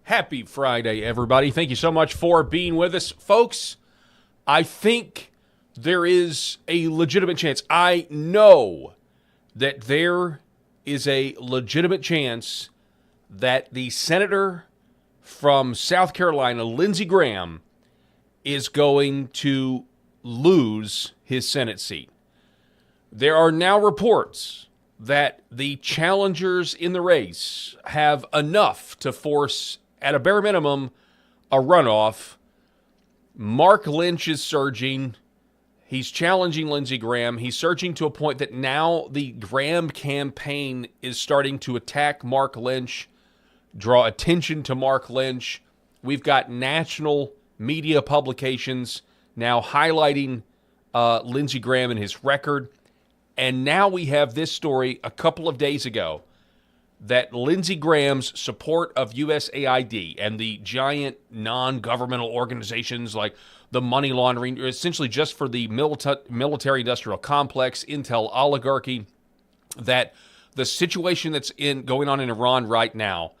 Happy Friday, everybody. Thank you so much for being with us. Folks, I think there is a legitimate chance. I know that there is a legitimate chance that the senator from South Carolina, Lindsey Graham, is going to lose his Senate seat. There are now reports that the challengers in the race have enough to force, at a bare minimum, a runoff. Mark Lynch is surging. He's challenging Lindsey Graham. He's surging to a point that now the Graham campaign is starting to attack Mark Lynch, draw attention to Mark Lynch. We've got national media publications now highlighting Lindsey Graham and his record. And now we have this story a couple of days ago that Lindsey Graham's support of USAID and the giant non-governmental organizations like the money laundering, essentially just for the military-industrial complex, intel oligarchy, that the situation that's going on in Iran right now,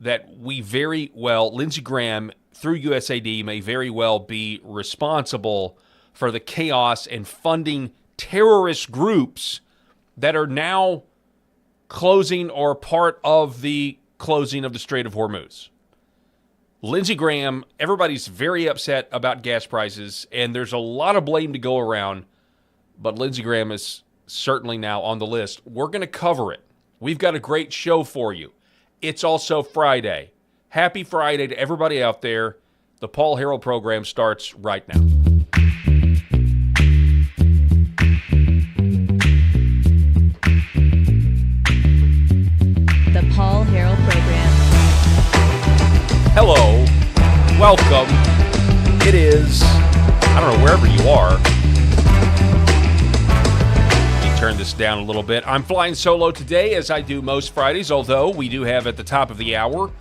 that we very well, Lindsey Graham, through USAID, may very well be responsible for the chaos and funding terrorist groups that are now closing or part of the closing of the Strait of Hormuz. Lindsey Graham, everybody's very upset about gas prices, and there's a lot of blame to go around, but Lindsey Graham is certainly now on the list. We're going to cover it. We've got a great show for you. It's also Friday. Happy Friday to everybody out there. The Paul Harrell program starts right now. Paul Harrell program. Hello. Welcome. It is, I don't know, wherever you are. Let me turn this down a little bit. I'm flying solo today, as I do most Fridays, although we do have at the top of the hour,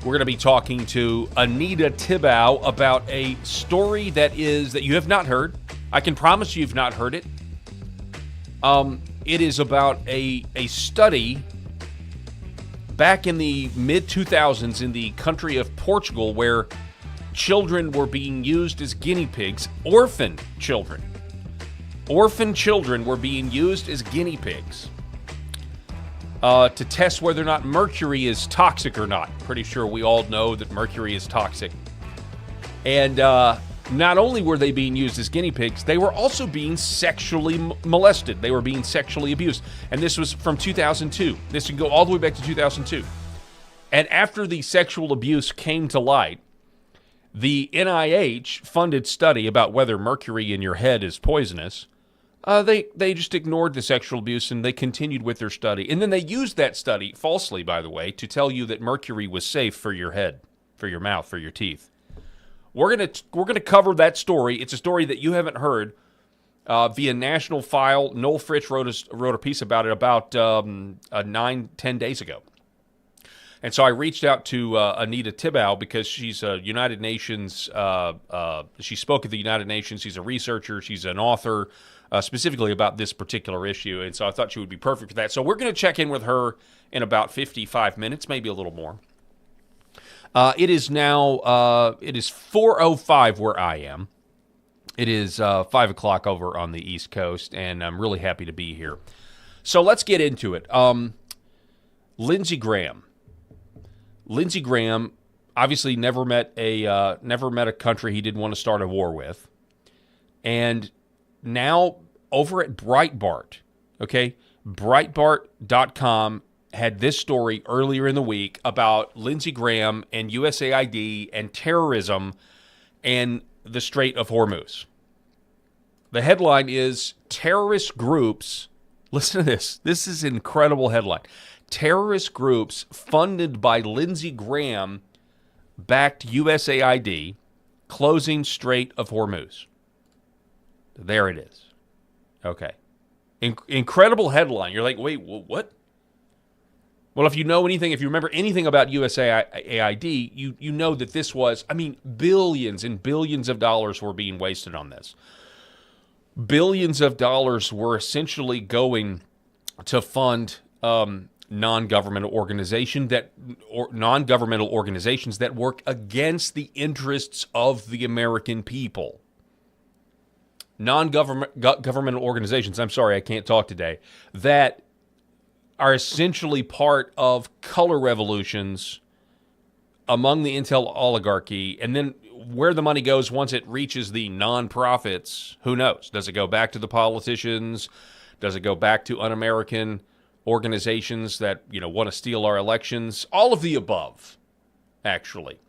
we're going to be talking to Anita Tibau about a story that you have not heard. I can promise you've not heard it. It is about a study back in the mid-2000s in the country of Portugal, where children were being used as guinea pigs, orphan children. Orphan children were being used as guinea pigs to test whether or not mercury is toxic or not. Pretty sure we all know that mercury is toxic. And not only were they being used as guinea pigs, they were also being sexually molested. They were being sexually abused. And this was from 2002. This can go all the way back to 2002. And after the sexual abuse came to light, the NIH-funded study about whether mercury in your head is poisonous, they just ignored the sexual abuse and they continued with their study. And then they used that study, falsely by the way, to tell you that mercury was safe for your head, for your mouth, for your teeth. We're gonna cover that story. It's a story that you haven't heard via National File. Noel Fritsch wrote a piece about it about 9-10 days ago. And so I reached out to Anita Tibau because she's a United Nations, she spoke at the United Nations. She's a researcher. She's an author specifically about this particular issue. And so I thought she would be perfect for that. So we're going to check in with her in about 55 minutes, maybe a little more. It is now, it is 4:05 where I am. It is 5 o'clock over on the East Coast, and I'm really happy to be here. So let's get into it. Lindsey Graham. Lindsey Graham obviously never met a country he didn't want to start a war with. And now over at Breitbart, okay, Breitbart.com had this story earlier in the week about Lindsey Graham and USAID and terrorism and the Strait of Hormuz. The headline is terrorist groups, listen to this is an incredible headline. Terrorist groups funded by Lindsey Graham backed USAID closing Strait of Hormuz. There it is. Okay. Incredible headline. You're like, wait, what? Well, if you remember anything about USAID, you know that this was, billions and billions of dollars were being wasted on this. Billions of dollars were essentially going to fund non-governmental organizations that work against the interests of the American people. Non-governmental organizations, I'm sorry, I can't talk today, that are essentially part of color revolutions among the intel oligarchy, and then where the money goes once it reaches the nonprofits, who knows? Does it go back to the politicians? Does it go back to un-American organizations that, want to steal our elections? All of the above, actually.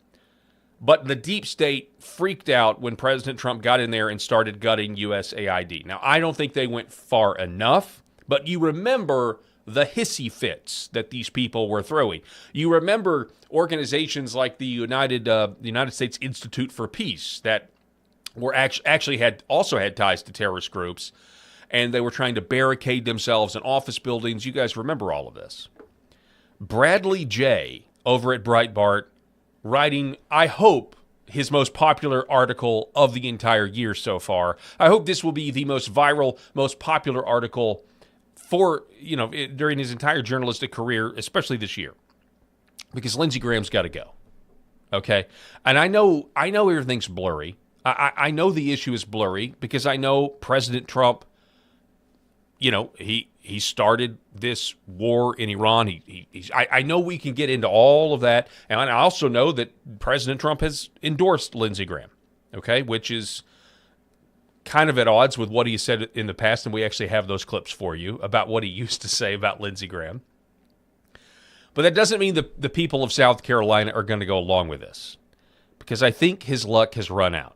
But the deep state freaked out when President Trump got in there and started gutting USAID. Now, I don't think they went far enough, but you remember the hissy fits that these people were throwing. You remember organizations like the United States Institute for Peace that were actually had ties to terrorist groups, and they were trying to barricade themselves in office buildings. You guys remember all of this. Bradley J. over at Breitbart writing, I hope, his most popular article of the entire year so far. I hope this will be the most viral, most popular article for, during his entire journalistic career, especially this year. Because Lindsey Graham's got to go. Okay? And I know everything's blurry. I know the issue is blurry because I know President Trump, he started this war in Iran. I know we can get into all of that. And I also know that President Trump has endorsed Lindsey Graham, okay, which is kind of at odds with what he said in the past. And we actually have those clips for you about what he used to say about Lindsey Graham. But that doesn't mean the people of South Carolina are going to go along with this, because I think his luck has run out.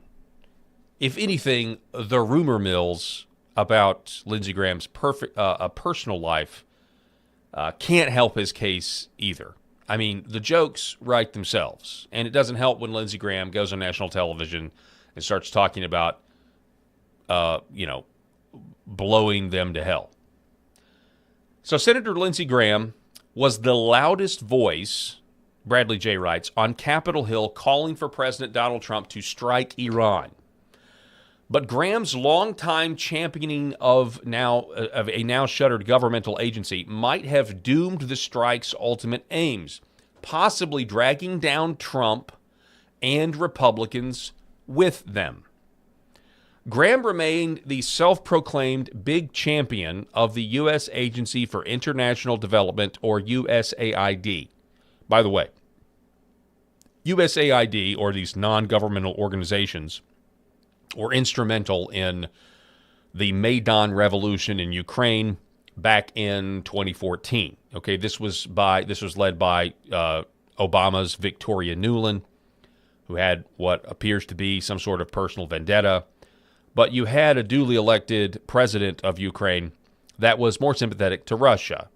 If anything, the rumor mills about Lindsey Graham's personal life can't help his case either. I mean, the jokes write themselves, and it doesn't help when Lindsey Graham goes on national television and starts talking about, blowing them to hell. So Senator Lindsey Graham was the loudest voice, Bradley J. writes, on Capitol Hill calling for President Donald Trump to strike Iran. But Graham's longtime championing of a now shuttered governmental agency might have doomed the strike's ultimate aims, possibly dragging down Trump and Republicans with them. Graham remained the self-proclaimed big champion of the U.S. Agency for International Development, or USAID. By the way, USAID, or these non-governmental organizations, were instrumental in the Maidan Revolution in Ukraine back in 2014. Okay, this was led by Obama's Victoria Nuland, who had what appears to be some sort of personal vendetta. But you had a duly elected president of Ukraine that was more sympathetic to Russia.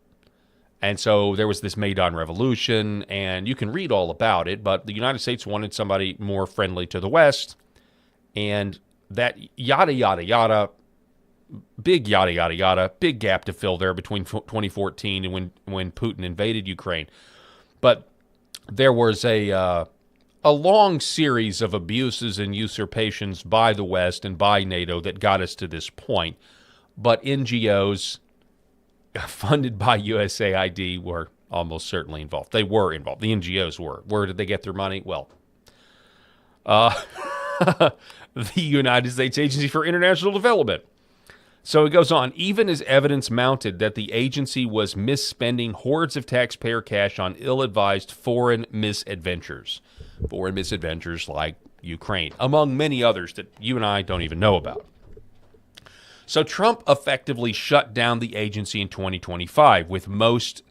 And so there was this Maidan Revolution, and you can read all about it, but the United States wanted somebody more friendly to the West, and that yada, yada, yada, big gap to fill there between 2014 and when Putin invaded Ukraine. But there was a long series of abuses and usurpations by the West and by NATO that got us to this point. But NGOs funded by USAID were almost certainly involved. They were involved. The NGOs were. Where did they get their money? Well, the United States Agency for International Development. So it goes on. Even as evidence mounted that the agency was misspending hordes of taxpayer cash on ill-advised foreign misadventures. Foreign misadventures like Ukraine, among many others that you and I don't even know about. So Trump effectively shut down the agency in 2025, with most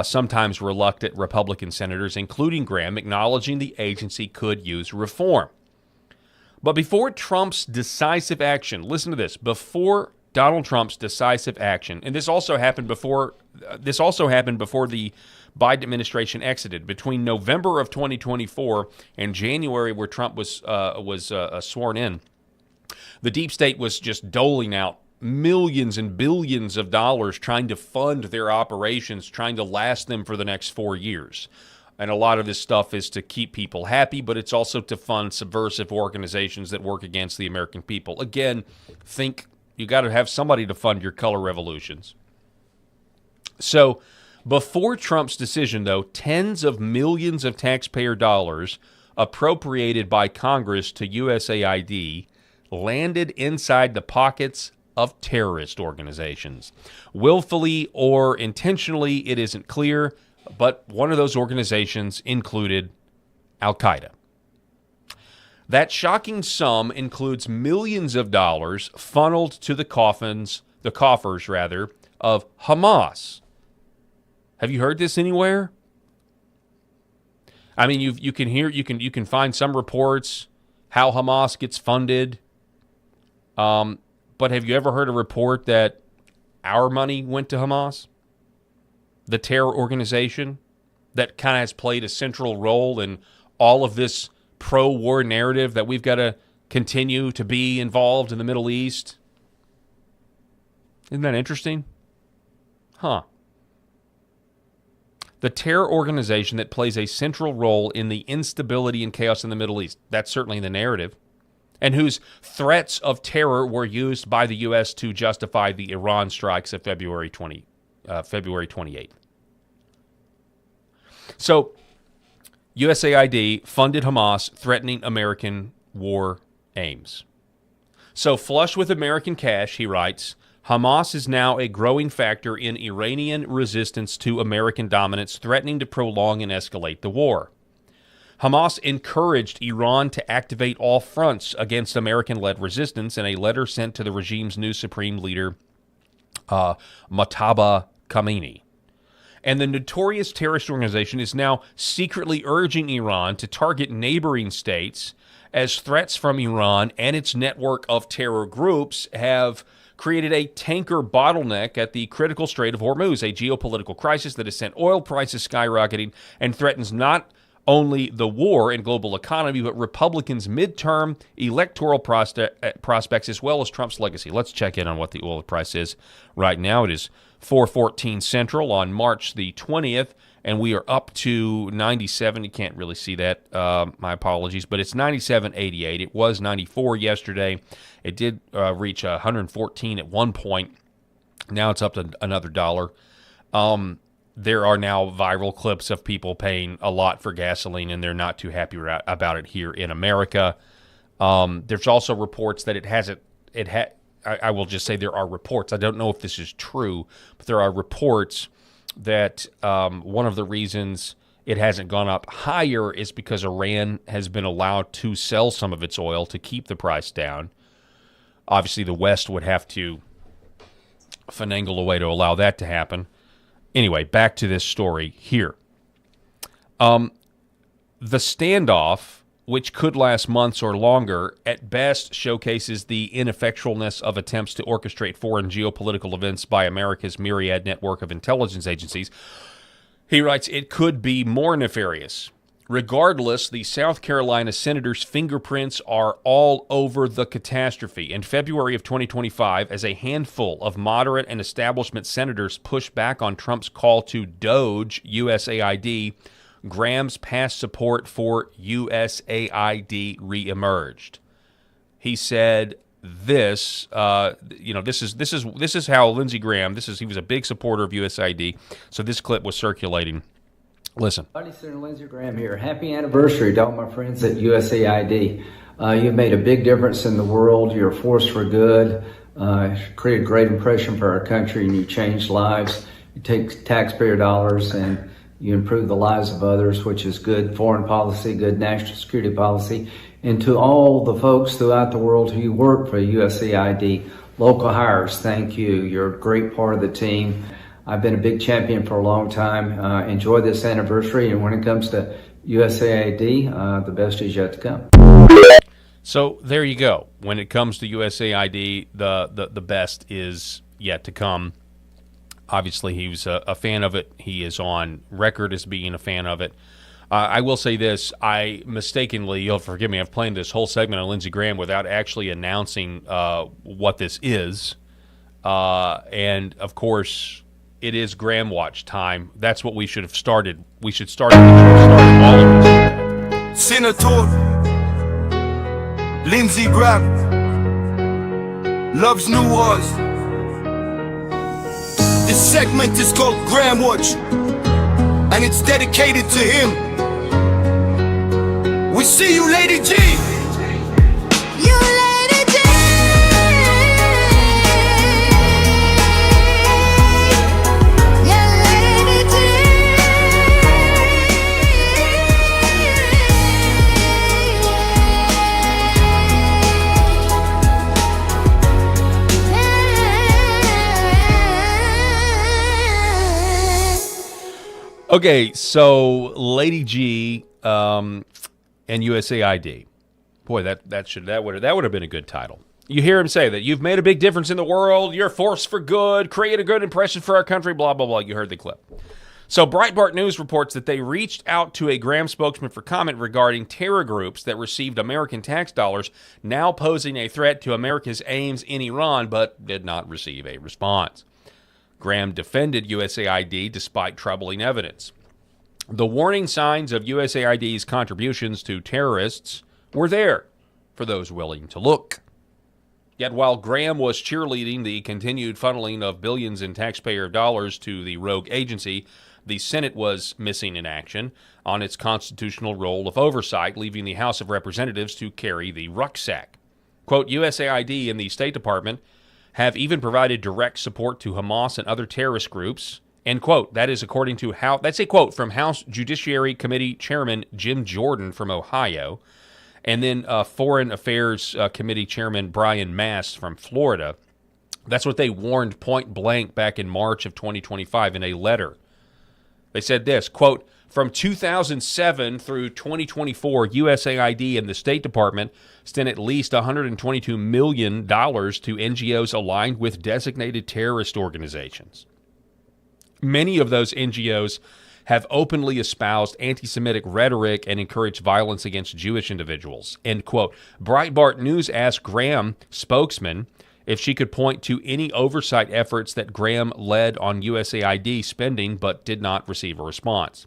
sometimes reluctant Republican senators, including Graham, acknowledging the agency could use reform. But before Trump's decisive action, listen to this, before Donald Trump's decisive action, and this also happened before the Biden administration exited, between November of 2024 and January, where Trump was sworn in, the deep state was just doling out millions and billions of dollars trying to fund their operations, trying to last them for the next 4 years. And a lot of this stuff is to keep people happy, but it's also to fund subversive organizations that work against the American people. Again, think you got to have somebody to fund your color revolutions. So Before Trump's decision, though, tens of millions of taxpayer dollars appropriated by Congress to USAID landed inside the pockets of terrorist organizations. Willfully or intentionally, it isn't clear, but one of those organizations included Al-Qaeda. That shocking sum includes millions of dollars funneled to the coffers of Hamas. Have you heard this anywhere? I mean, you can find some reports how Hamas gets funded. But have you ever heard a report that our money went to Hamas? The terror organization that kind of has played a central role in all of this pro-war narrative that we've got to continue to be involved in the Middle East. Isn't that interesting? Huh. The terror organization that plays a central role in the instability and chaos in the Middle East. That's certainly the narrative. And whose threats of terror were used by the U.S. to justify the Iran strikes of February 28th. So, USAID funded Hamas, threatening American war aims. So, flush with American cash, he writes, Hamas is now a growing factor in Iranian resistance to American dominance, threatening to prolong and escalate the war. Hamas encouraged Iran to activate all fronts against American-led resistance in a letter sent to the regime's new supreme leader, Mojtaba Khamenei. And the notorious terrorist organization is now secretly urging Iran to target neighboring states as threats from Iran and its network of terror groups have created a tanker bottleneck at the critical Strait of Hormuz, a geopolitical crisis that has sent oil prices skyrocketing and threatens not only the war and global economy, but Republicans' midterm electoral prospects as well as Trump's legacy. Let's check in on what the oil price is right now. It is 4:14 Central on March the 20th, and we are up to 97. You can't really see that. My apologies, but it's 97.88. It was 94 yesterday. It did reach 114 at one point. Now it's up to another dollar. There are now viral clips of people paying a lot for gasoline, and they're not too happy about it here in America. There's also reports that I will just say there are reports. I don't know if this is true, but there are reports that one of the reasons it hasn't gone up higher is because Iran has been allowed to sell some of its oil to keep the price down. Obviously, the West would have to finagle a way to allow that to happen. Anyway, back to this story here. The standoff, which could last months or longer, at best showcases the ineffectualness of attempts to orchestrate foreign geopolitical events by America's myriad network of intelligence agencies. He writes, it could be more nefarious. Regardless, the South Carolina senator's fingerprints are all over the catastrophe. In February of 2025, as a handful of moderate and establishment senators pushed back on Trump's call to Doge USAID, Graham's past support for USAID reemerged. He said this, this is how Lindsey Graham, he was a big supporter of USAID, so this clip was circulating. Listen. Senator Lindsey Graham here. Happy anniversary to all my friends at USAID. You've made a big difference in the world. You're a force for good. Created a great impression for our country, and you changed lives. You take taxpayer dollars and you improve the lives of others, which is good foreign policy, good national security policy. And to all the folks throughout the world who work for USAID, local hires, thank you. You're a great part of the team. I've been a big champion for a long time. Enjoy this anniversary, and when it comes to USAID, the best is yet to come. So there you go. When it comes to USAID, the best is yet to come. Obviously, he was a fan of it. He is on record as being a fan of it. I will say this. I mistakenly, you'll forgive me, I've planned this whole segment on Lindsey Graham without actually announcing what this is. And, of course, it is Graham Watch time. That's what we should have started. We should start all of this. Senator Lindsey Graham loves new wars. This This segment is called Graham Watch, and it's dedicated to him. We see you, Lady G. You Lady G. You Lady G. Okay, so Lady G and USAID. Boy, that would have been a good title. You hear him say that you've made a big difference in the world, you're a force for good, create a good impression for our country, blah, blah, blah. You heard the clip. So Breitbart News reports that they reached out to a Graham spokesman for comment regarding terror groups that received American tax dollars, now posing a threat to America's aims in Iran, but did not receive a response. Graham defended USAID despite troubling evidence. The warning signs of USAID's contributions to terrorists were there for those willing to look. Yet while Graham was cheerleading the continued funneling of billions in taxpayer dollars to the rogue agency, the Senate was missing in action on its constitutional role of oversight, leaving the House of Representatives to carry the rucksack. Quote, USAID and the State Department have even provided direct support to Hamas and other terrorist groups, end quote. That is according to that's a quote from House Judiciary Committee Chairman Jim Jordan from Ohio, and then Foreign Affairs Committee Chairman Brian Mast from Florida. That's what they warned point blank back in March of 2025 in a letter. They said this, quote, from 2007 through 2024, USAID and the State Department sent at least $122 million to NGOs aligned with designated terrorist organizations. Many of those NGOs have openly espoused anti-Semitic rhetoric and encouraged violence against Jewish individuals, end quote. Breitbart News asked Graham spokesman if she could point to any oversight efforts that Graham led on USAID spending but did not receive a response.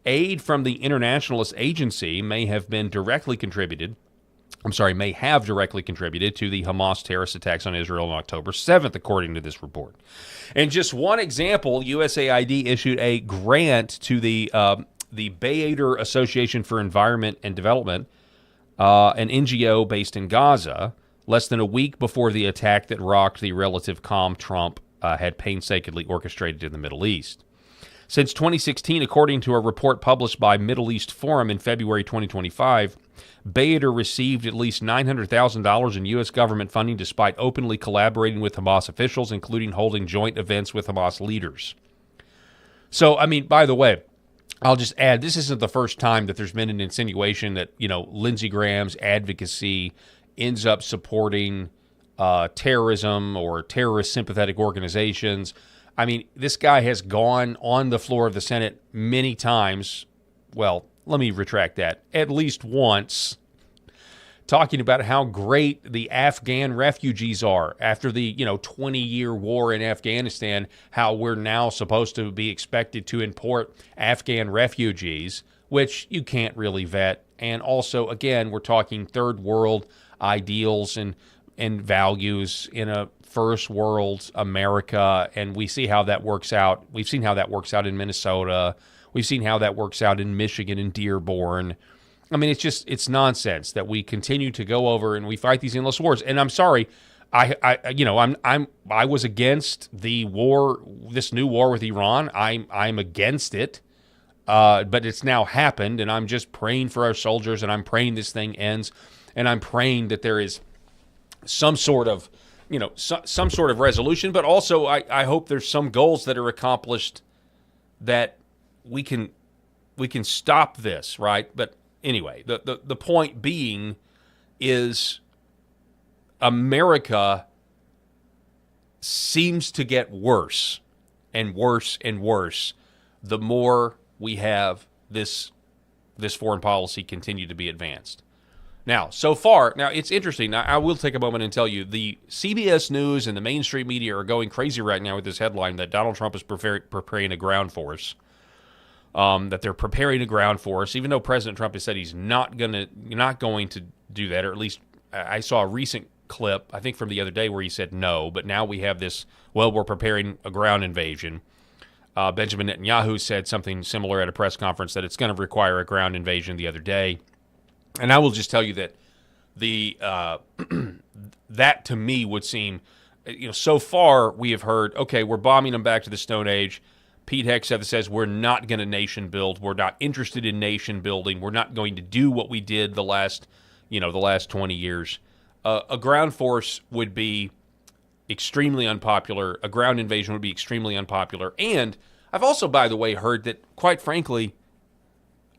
Aid from the Internationalist Agency may have directly contributed to the Hamas terrorist attacks on Israel on October 7th, according to this report. And just one example, USAID issued a grant to the Bayader Association for Environment and Development, an NGO based in Gaza, less than a week before the attack that rocked the relative calm Trump had painstakingly orchestrated in the Middle East. Since 2016, according to a report published by Middle East Forum in February 2025, Bayader received at least $900,000 in U.S. government funding despite openly collaborating with Hamas officials, including holding joint events with Hamas leaders. So, I mean, by the way, I'll just add, this isn't the first time that there's been an insinuation that, Lindsey Graham's advocacy ends up supporting terrorism or terrorist sympathetic organizations. I mean, this guy has gone on the floor of the Senate many times. Well, let me retract that. At least once, talking about how great the Afghan refugees are after the, 20-year war in Afghanistan, how we're now supposed to be expected to import Afghan refugees, which you can't really vet. And also, again, we're talking third world ideals and values in a first world America, and we see how that works out. We've seen how that works out in Minnesota. We've seen how that works out in Michigan and Dearborn. I mean, it's nonsense that we continue to go over and we fight these endless wars. And I'm sorry, I was against the war, this new war with Iran. I'm against it, but it's now happened, and I'm just praying for our soldiers, and I'm praying this thing ends, and I'm praying that there is some sort of some sort of resolution, but also I hope there's some goals that are accomplished that we can stop this, right? But anyway, the point being is America seems to get worse and worse and worse the more we have this foreign policy continue to be advanced. Now, so far, it's interesting. Now, I will take a moment and tell you, the CBS News and the mainstream media are going crazy right now with this headline that Donald Trump is preparing a ground force, that they're preparing a ground force, even though President Trump has said he's not going to do that, or at least I saw a recent clip, I think from the other day, where he said no, but now we have this, well, we're preparing a ground invasion. Benjamin Netanyahu said something similar at a press conference that it's going to require a ground invasion the other day. And I will just tell you that the that to me would seem, so far we have heard, okay, we're bombing them back to the Stone Age. Pete Hegseth says we're not going to nation build. We're not interested in nation building. We're not going to do what we did the last 20 years. A ground force would be extremely unpopular. A ground invasion would be extremely unpopular. And I've also, by the way, heard that, quite frankly,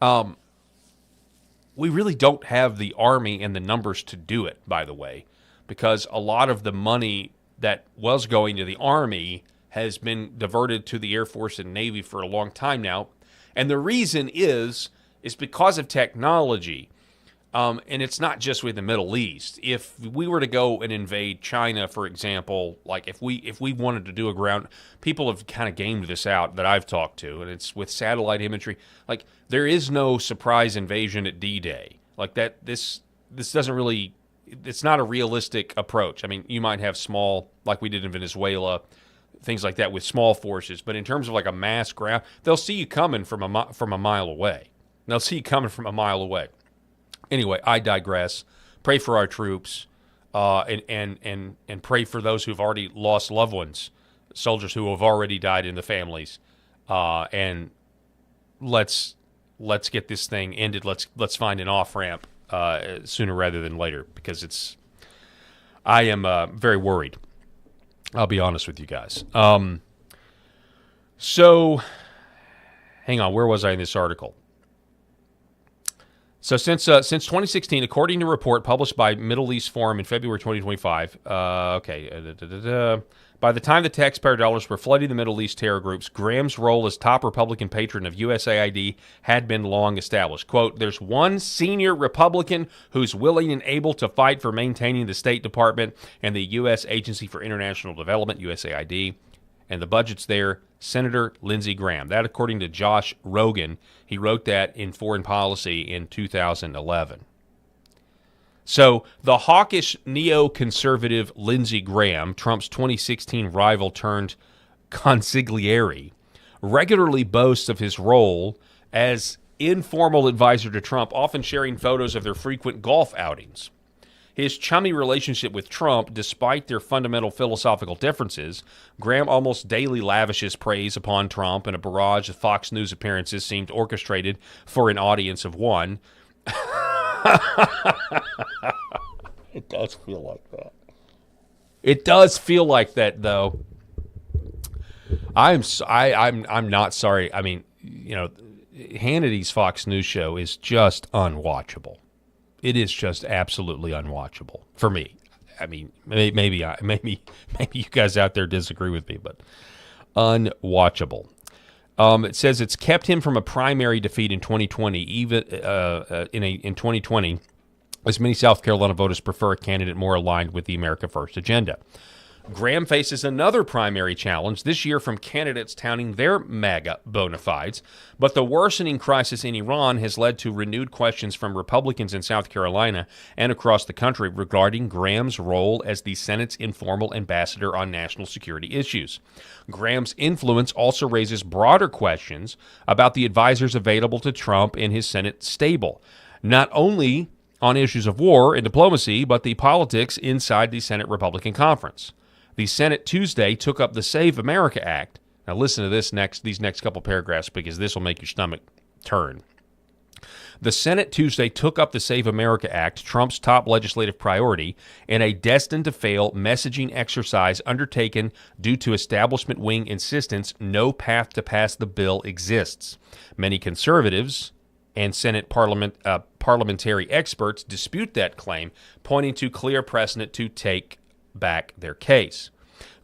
we really don't have the army and the numbers to do it, by the way, because a lot of the money that was going to the army has been diverted to the Air Force and Navy for a long time now. And the reason is because of technology. And it's not just with the Middle East. If we were to go and invade China, for example, like if we wanted to do a ground, people have kind of gamed this out that I've talked to, and it's with satellite imagery. Like, there is no surprise invasion at D-Day. Like that, this doesn't really, it's not a realistic approach. I mean, you might have small, like we did in Venezuela, things like that with small forces, but in terms of like a mass ground, they'll see you coming from a mile away. They'll see you coming from a mile away. Anyway, I digress. Pray for our troops, and pray for those who've already lost loved ones, soldiers who have already died in the families. And let's get this thing ended. Let's find an off ramp sooner rather than later, because I am very worried. I'll be honest with you guys. So, hang on. Where was I in this article? So since 2016, according to a report published by Middle East Forum in February 2025, by the time the taxpayer dollars were flooding the Middle East terror groups, Graham's role as top Republican patron of USAID had been long established. Quote, there's one senior Republican who's willing and able to fight for maintaining the State Department and the U.S. Agency for International Development, USAID, and the budget's there, Senator Lindsey Graham. That, according to Josh Rogan, he wrote that in Foreign Policy in 2011. So the hawkish neoconservative Lindsey Graham, Trump's 2016 rival turned consigliere, regularly boasts of his role as informal advisor to Trump, often sharing photos of their frequent golf outings. His chummy relationship with Trump, despite their fundamental philosophical differences, Graham almost daily lavishes praise upon Trump, and a barrage of Fox News appearances seemed orchestrated for an audience of one. It does feel like that. It does feel like that, though. I'm not sorry. I mean, Hannity's Fox News show is just unwatchable. It is just absolutely unwatchable for me. I mean, maybe you guys out there disagree with me, but unwatchable. It says it's kept him from a primary defeat in 2020. Even in 2020, as many South Carolina voters prefer a candidate more aligned with the America First agenda. Graham faces another primary challenge this year from candidates touting their MAGA bona fides, but the worsening crisis in Iran has led to renewed questions from Republicans in South Carolina and across the country regarding Graham's role as the Senate's informal ambassador on national security issues. Graham's influence also raises broader questions about the advisors available to Trump in his Senate stable, not only on issues of war and diplomacy, but the politics inside the Senate Republican Conference. The Senate Tuesday took up the Save America Act. Now listen to these next couple paragraphs, because this will make your stomach turn. The Senate Tuesday took up the Save America Act, Trump's top legislative priority, in a destined-to-fail messaging exercise undertaken due to establishment wing insistence no path to pass the bill exists. Many conservatives and Senate parliamentary experts dispute that claim, pointing to clear precedent to take back their case.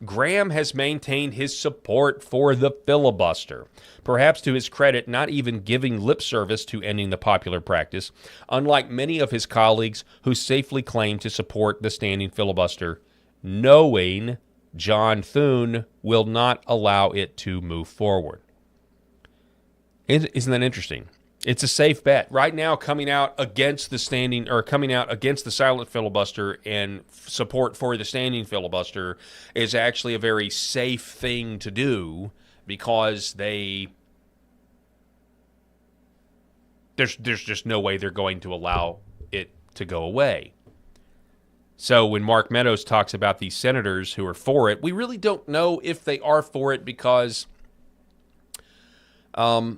Graham has maintained his support for the filibuster, perhaps to his credit, not even giving lip service to ending the popular practice, unlike many of his colleagues who safely claim to support the standing filibuster, knowing John Thune will not allow it to move forward. Isn't that interesting? It's a safe bet. Right now, coming out against the silent filibuster and support for the standing filibuster is actually a very safe thing to do because there's just no way they're going to allow it to go away. So when Mark Meadows talks about these senators who are for it, we really don't know if they are for it because they're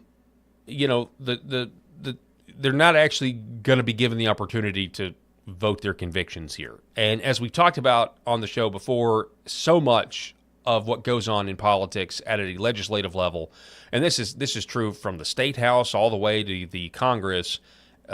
not actually going to be given the opportunity to vote their convictions here. And as we talked about on the show before, so much of what goes on in politics at a legislative level, and this is true from the state house all the way to the Congress,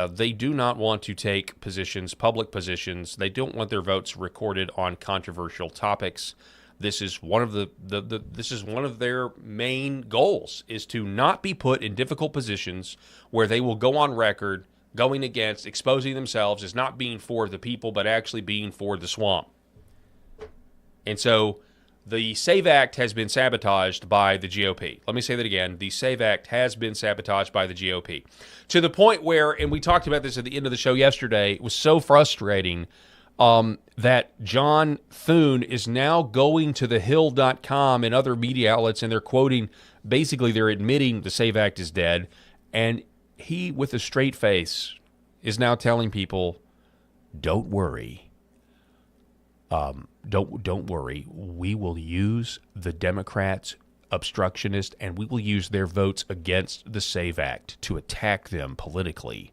they do not want to take positions, public positions. They don't want their votes recorded on controversial topics. This is one of this is one of their main goals, is to not be put in difficult positions where they will go on record going against, exposing themselves as not being for the people, but actually being for the swamp. And so the SAVE Act has been sabotaged by the GOP. Let me say that again. The SAVE Act has been sabotaged by the GOP. To the point where, and we talked about this at the end of the show yesterday, it was so frustrating that John Thune is now going to thehill.com and other media outlets, and they're quoting, basically they're admitting the SAVE Act is dead, and he, with a straight face, is now telling people, don't worry. Don't worry. We will use the Democrats' obstructionist, and we will use their votes against the SAVE Act to attack them politically.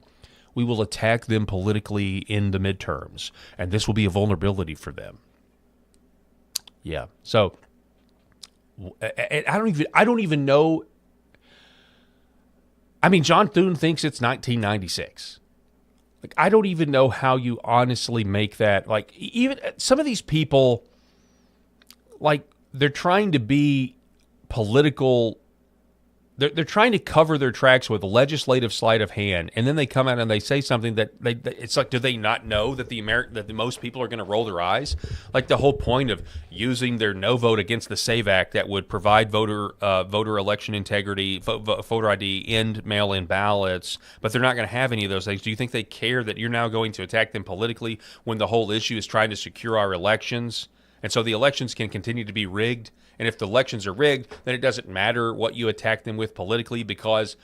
We will attack them politically in the midterms, and this will be a vulnerability for them. Yeah. So I don't even know. I mean, John Thune thinks it's 1996. Like, I don't even know how you honestly make that. Like, even some of these people, like, they're trying to be political. They're trying to cover their tracks with a legislative sleight of hand, and then they come out and they say something that it's like, do they not know that that most people are going to roll their eyes? Like the whole point of using their no vote against the SAVE Act that would provide voter election integrity, voter ID, end mail-in ballots, but they're not going to have any of those things. Do you think they care that you're now going to attack them politically when the whole issue is trying to secure our elections? And so the elections can continue to be rigged. And if the elections are rigged, then it doesn't matter what you attack them with politically because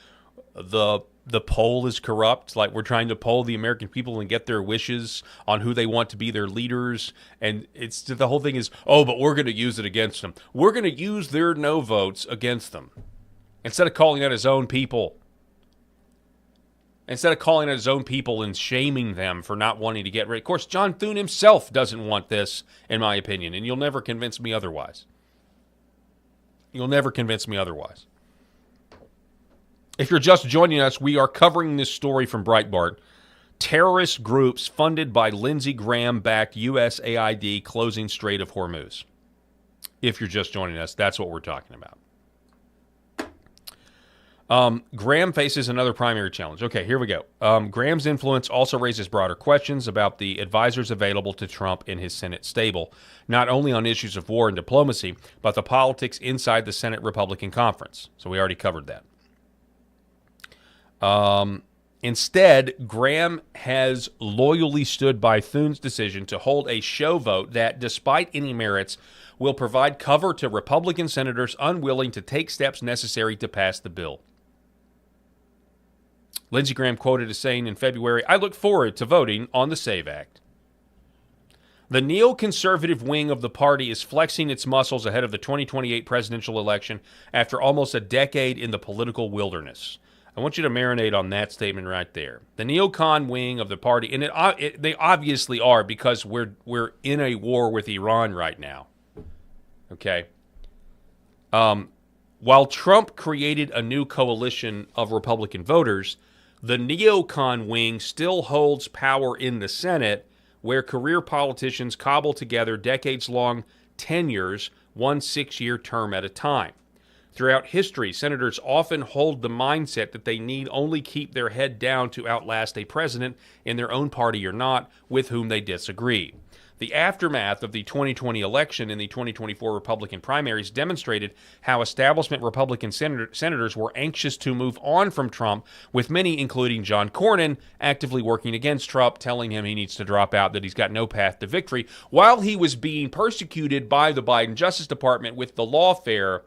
the poll is corrupt. Like, we're trying to poll the American people and get their wishes on who they want to be their leaders. And it's the whole thing is, but we're going to use it against them. We're going to use their no votes against them. Instead of calling out his own people. Instead of calling out his own people and shaming them for not wanting to get rid. Of course, John Thune himself doesn't want this, in my opinion, and you'll never convince me otherwise. You'll never convince me otherwise. If you're just joining us, we are covering this story from Breitbart. Terrorist groups funded by Lindsey Graham-backed USAID closing Strait of Hormuz. If you're just joining us, that's what we're talking about. Graham faces another primary challenge. Okay, here we go. Graham's influence also raises broader questions about the advisors available to Trump in his Senate stable, not only on issues of war and diplomacy, but the politics inside the Senate Republican Conference. So we already covered that. Instead, Graham has loyally stood by Thune's decision to hold a show vote that, despite any merits, will provide cover to Republican senators unwilling to take steps necessary to pass the bill. Lindsey Graham quoted as saying in February, "I look forward to voting on the SAVE Act." The neoconservative wing of the party is flexing its muscles ahead of the 2028 presidential election after almost a decade in the political wilderness. I want you to marinate on that statement right there. The neocon wing of the party, and they obviously are, because we're in a war with Iran right now. Okay? While Trump created a new coalition of Republican voters, the neocon wing still holds power in the Senate, where career politicians cobble together decades-long tenures, 1 6-year term at a time. Throughout history, senators often hold the mindset that they need only keep their head down to outlast a president, in their own party or not, with whom they disagree. The aftermath of the 2020 election and the 2024 Republican primaries demonstrated how establishment Republican senators were anxious to move on from Trump, with many, including John Cornyn, actively working against Trump, telling him he needs to drop out, that he's got no path to victory, while he was being persecuted by the Biden Justice Department with the lawfare.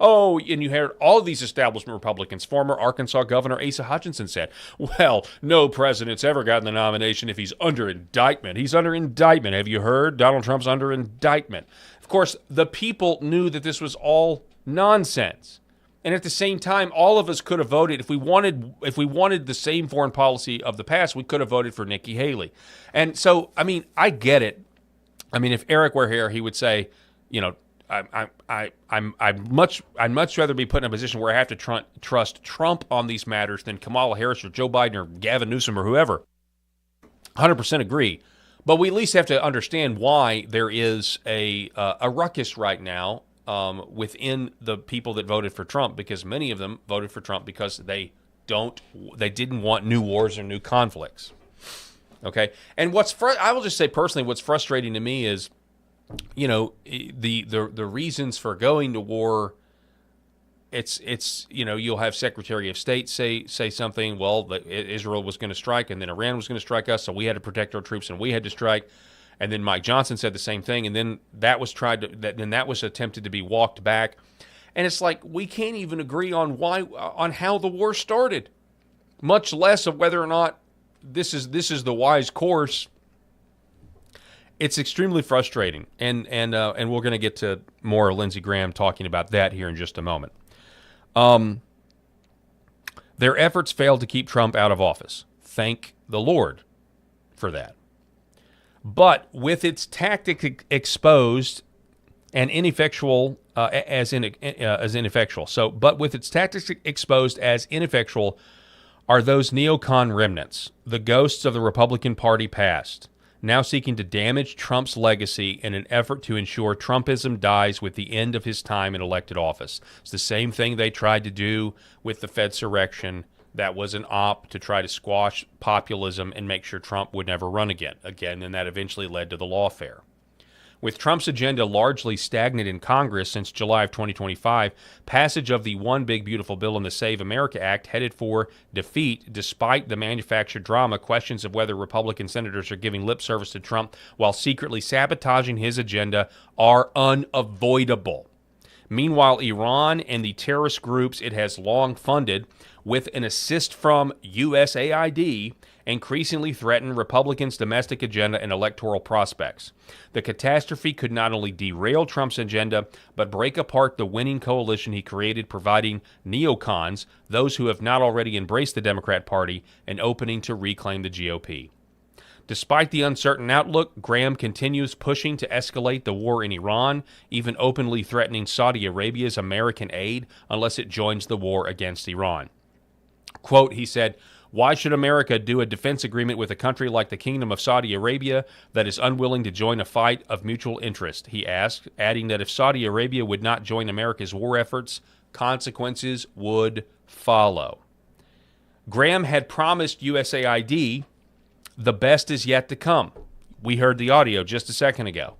Oh, and you heard all these establishment Republicans. Former Arkansas Governor Asa Hutchinson said, well, no president's ever gotten the nomination if he's under indictment. He's under indictment. Have you heard? Donald Trump's under indictment. Of course, the people knew that this was all nonsense. And at the same time, all of us could have voted. If we wanted the same foreign policy of the past, we could have voted for Nikki Haley. And so, I mean, I get it. I mean, if Eric were here, he would say, you know, I'd much rather be put in a position where I have to trust Trump on these matters than Kamala Harris or Joe Biden or Gavin Newsom or whoever. 100% agree. But we at least have to understand why there is a ruckus right now within the people that voted for Trump, because many of them voted for Trump because they didn't want new wars or new conflicts. Okay, and I will just say personally, what's frustrating to me is, you know, the reasons for going to war. It's you know, you'll have Secretary of State say something. Well, that Israel was going to strike, and then Iran was going to strike us, so we had to protect our troops, and we had to strike. And then Mike Johnson said the same thing, and then that was attempted to be walked back. And it's like we can't even agree on how the war started, much less of whether or not this is the wise course. It's extremely frustrating, and we're going to get to more Lindsey Graham talking about that here in just a moment. Their efforts failed to keep Trump out of office. Thank the Lord for that. But with its tactics exposed and ineffectual as ineffectual. But with its tactics exposed as ineffectual are those neocon remnants, the ghosts of the Republican Party past, now seeking to damage Trump's legacy in an effort to ensure Trumpism dies with the end of his time in elected office. It's the same thing they tried to do with the Fedsurrection. That was an op to try to squash populism and make sure Trump would never run again, and that eventually led to the lawfare. With Trump's agenda largely stagnant in Congress since July of 2025, passage of the One Big Beautiful Bill and the Save America Act headed for defeat despite the manufactured drama. Questions of whether Republican senators are giving lip service to Trump while secretly sabotaging his agenda are unavoidable. Meanwhile, Iran and the terrorist groups it has long funded, with an assist from USAID, increasingly threaten Republicans' domestic agenda and electoral prospects. The catastrophe could not only derail Trump's agenda, but break apart the winning coalition he created, providing neocons, those who have not already embraced the Democrat Party, an opening to reclaim the GOP. Despite the uncertain outlook, Graham continues pushing to escalate the war in Iran, even openly threatening Saudi Arabia's American aid unless it joins the war against Iran. Quote, he said, "Why should America do a defense agreement with a country like the Kingdom of Saudi Arabia that is unwilling to join a fight of mutual interest?" he asked, adding that if Saudi Arabia would not join America's war efforts, consequences would follow. Graham had promised USAID the best is yet to come. We heard the audio just a second ago.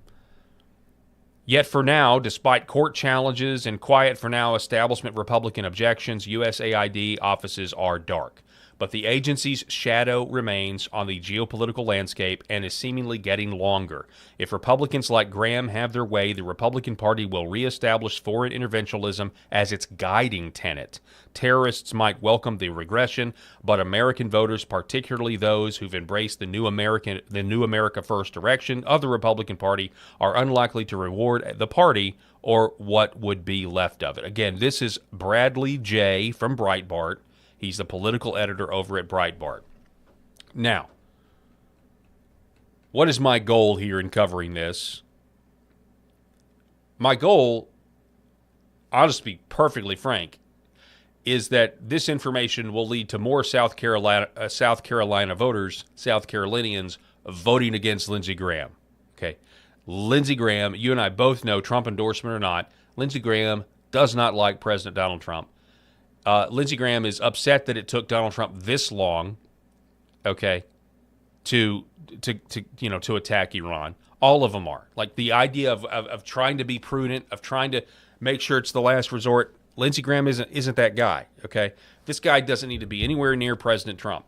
Yet for now, despite court challenges and quiet for now establishment Republican objections, USAID offices are dark. But the agency's shadow remains on the geopolitical landscape and is seemingly getting longer. If Republicans like Graham have their way, the Republican Party will reestablish foreign interventionism as its guiding tenet. Terrorists might welcome the regression, but American voters, particularly those who've embraced the New America First direction of the Republican Party, are unlikely to reward the party or what would be left of it. Again, this is Bradley J. from Breitbart. He's the political editor over at Breitbart. Now, what is my goal here in covering this? My goal, I'll just be perfectly frank, is that this information will lead to more South Carolina voters, South Carolinians, voting against Lindsey Graham. Okay, Lindsey Graham, you and I both know, Trump endorsement or not, Lindsey Graham does not like President Donald Trump. Lindsey Graham is upset that it took Donald Trump this long, okay, to attack Iran. All of them are. Like the idea of trying to be prudent, of trying to make sure it's the last resort. Lindsey Graham isn't that guy, okay? This guy doesn't need to be anywhere near President Trump.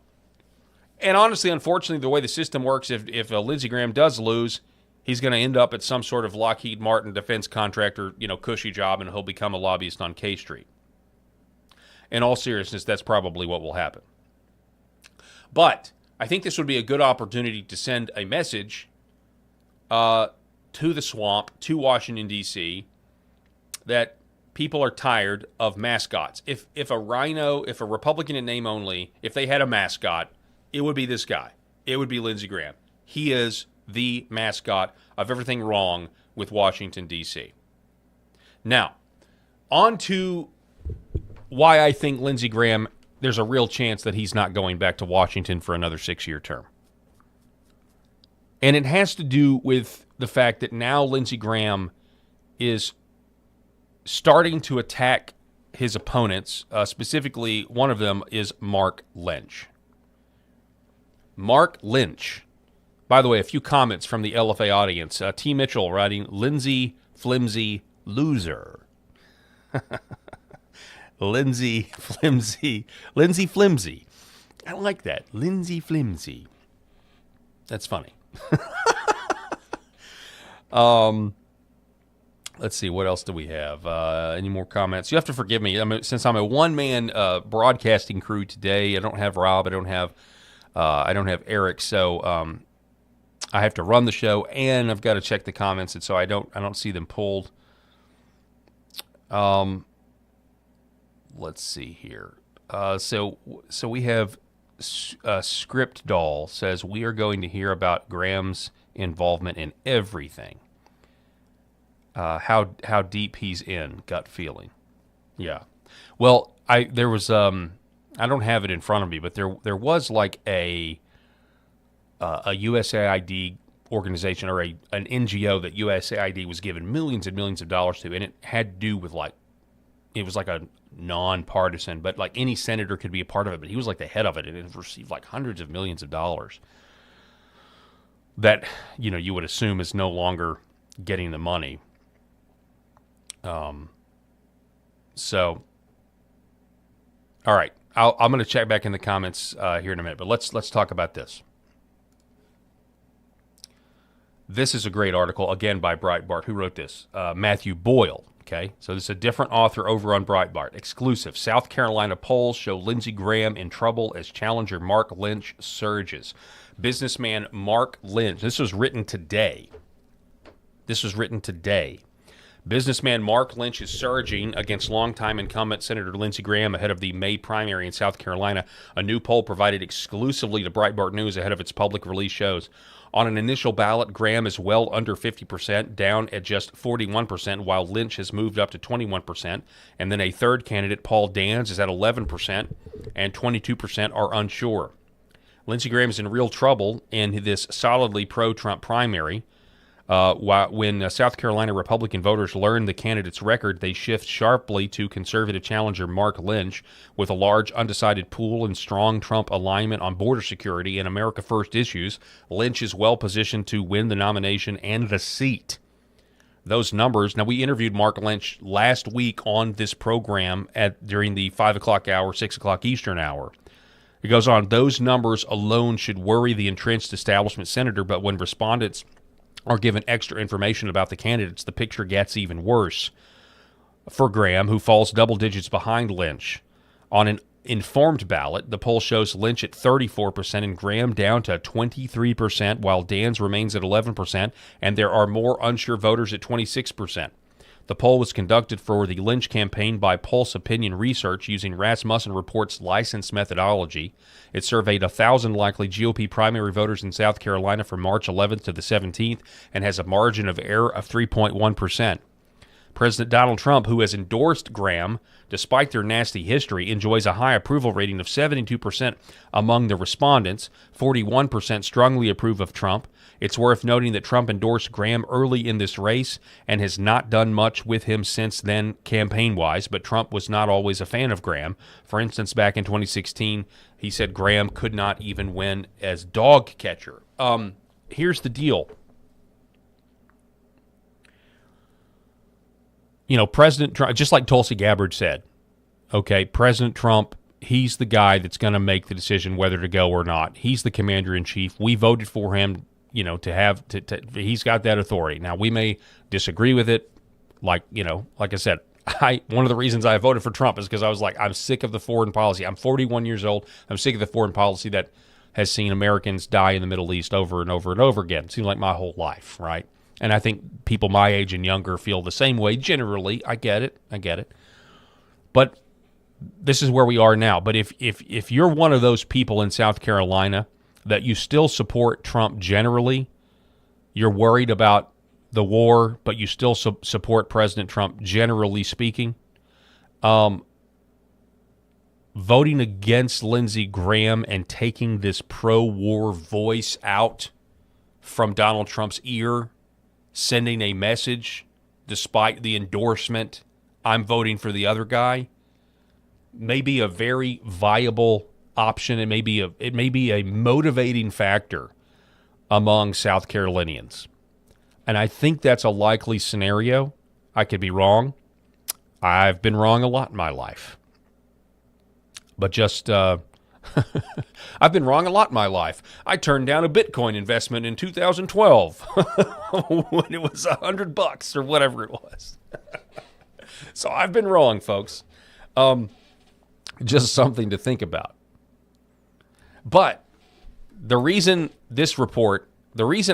And honestly, unfortunately, the way the system works, if Lindsey Graham does lose, he's going to end up at some sort of Lockheed Martin defense contractor, cushy job, and he'll become a lobbyist on K Street. In all seriousness, that's probably what will happen. But I think this would be a good opportunity to send a message to the swamp, to Washington, D.C., that people are tired of mascots. If a Republican in name only, if they had a mascot, it would be this guy. It would be Lindsey Graham. He is the mascot of everything wrong with Washington, D.C. Now, on to why I think Lindsey Graham, there's a real chance that he's not going back to Washington for another 6-year term. And it has to do with the fact that now Lindsey Graham is starting to attack his opponents. Specifically, one of them is Mark Lynch. Mark Lynch. By the way, a few comments from the LFA audience. T. Mitchell writing, Lindsey Flimsy Loser. Lindsey Flimsy. I like that. Lindsey Flimsy. That's funny. Let's see, what else do we have? Any more comments? You have to forgive me. Since I'm a one-man broadcasting crew today, I don't have Rob, I don't have Eric, so I have to run the show, and I've got to check the comments, and so I don't see them pulled. Let's see here. So we have Script Doll says we are going to hear about Graham's involvement in everything. How deep he's in, gut feeling. Yeah. Well, there was I don't have it in front of me, but there was like a USAID organization or an NGO that USAID was given millions and millions of dollars to, and it had to do with it was like a nonpartisan, but like any senator could be a part of it, but he was like the head of it, and it received like hundreds of millions of dollars that, you would assume is no longer getting the money. So, all right, I'm going to check back in the comments here in a minute, but let's talk about this. This is a great article, again, by Breitbart. Who wrote this? Matthew Boyle. Okay, so this is a different author over on Breitbart. Exclusive. South Carolina polls show Lindsey Graham in trouble as challenger Mark Lynch surges. Businessman Mark Lynch. This was written today. Businessman Mark Lynch is surging against longtime incumbent Senator Lindsey Graham ahead of the May primary in South Carolina. A new poll provided exclusively to Breitbart News ahead of its public release shows. On an initial ballot, Graham is well under 50%, down at just 41%, while Lynch has moved up to 21%. And then a third candidate, Paul Dans, is at 11%, and 22% are unsure. Lindsey Graham is in real trouble in this solidly pro-Trump primary. When South Carolina Republican voters learn the candidate's record, they shift sharply to conservative challenger Mark Lynch. With a large undecided pool and strong Trump alignment on border security and America First issues, Lynch is well positioned to win the nomination and the seat. Those numbers, now we interviewed Mark Lynch last week on this program during the 5 o'clock hour, 6 o'clock Eastern hour. It goes on, those numbers alone should worry the entrenched establishment senator, but when respondents are given extra information about the candidates, the picture gets even worse for Graham, who falls double digits behind Lynch. On an informed ballot, the poll shows Lynch at 34% and Graham down to 23%, while Dans remains at 11%, and there are more unsure voters at 26%. The poll was conducted for the Lynch campaign by Pulse Opinion Research using Rasmussen Report's licensed methodology. It surveyed 1,000 likely GOP primary voters in South Carolina from March 11th to the 17th and has a margin of error of 3.1%. President Donald Trump, who has endorsed Graham despite their nasty history, enjoys a high approval rating of 72% among the respondents. 41% strongly approve of Trump. It's worth noting that Trump endorsed Graham early in this race and has not done much with him since then campaign-wise, but Trump was not always a fan of Graham. For instance, back in 2016, he said Graham could not even win as dog catcher. Here's the deal. You know, President Trump, just like Tulsi Gabbard said, okay, President Trump, he's the guy that's going to make the decision whether to go or not. He's the commander-in-chief. We voted for him, you know, he's got that authority. Now, we may disagree with it. Like I said, one of the reasons I voted for Trump is because I was like, I'm sick of the foreign policy. I'm 41 years old. I'm sick of the foreign policy that has seen Americans die in the Middle East over and over and over again. It seems like my whole life, right? And I think people my age and younger feel the same way generally. I get it. But this is where we are now. But if you're one of those people in South Carolina that you still support Trump generally, you're worried about the war, but you still support President Trump generally speaking, voting against Lindsey Graham and taking this pro-war voice out from Donald Trump's ear, sending a message despite the endorsement, I'm voting for the other guy, may be a very viable option. It may be a motivating factor among South Carolinians. And I think that's a likely scenario. I could be wrong. I've been wrong a lot in my life. But just, I've been wrong a lot in my life. I turned down a Bitcoin investment in 2012 when it was $100 or whatever it was. So I've been wrong, folks. Just something to think about. But the reason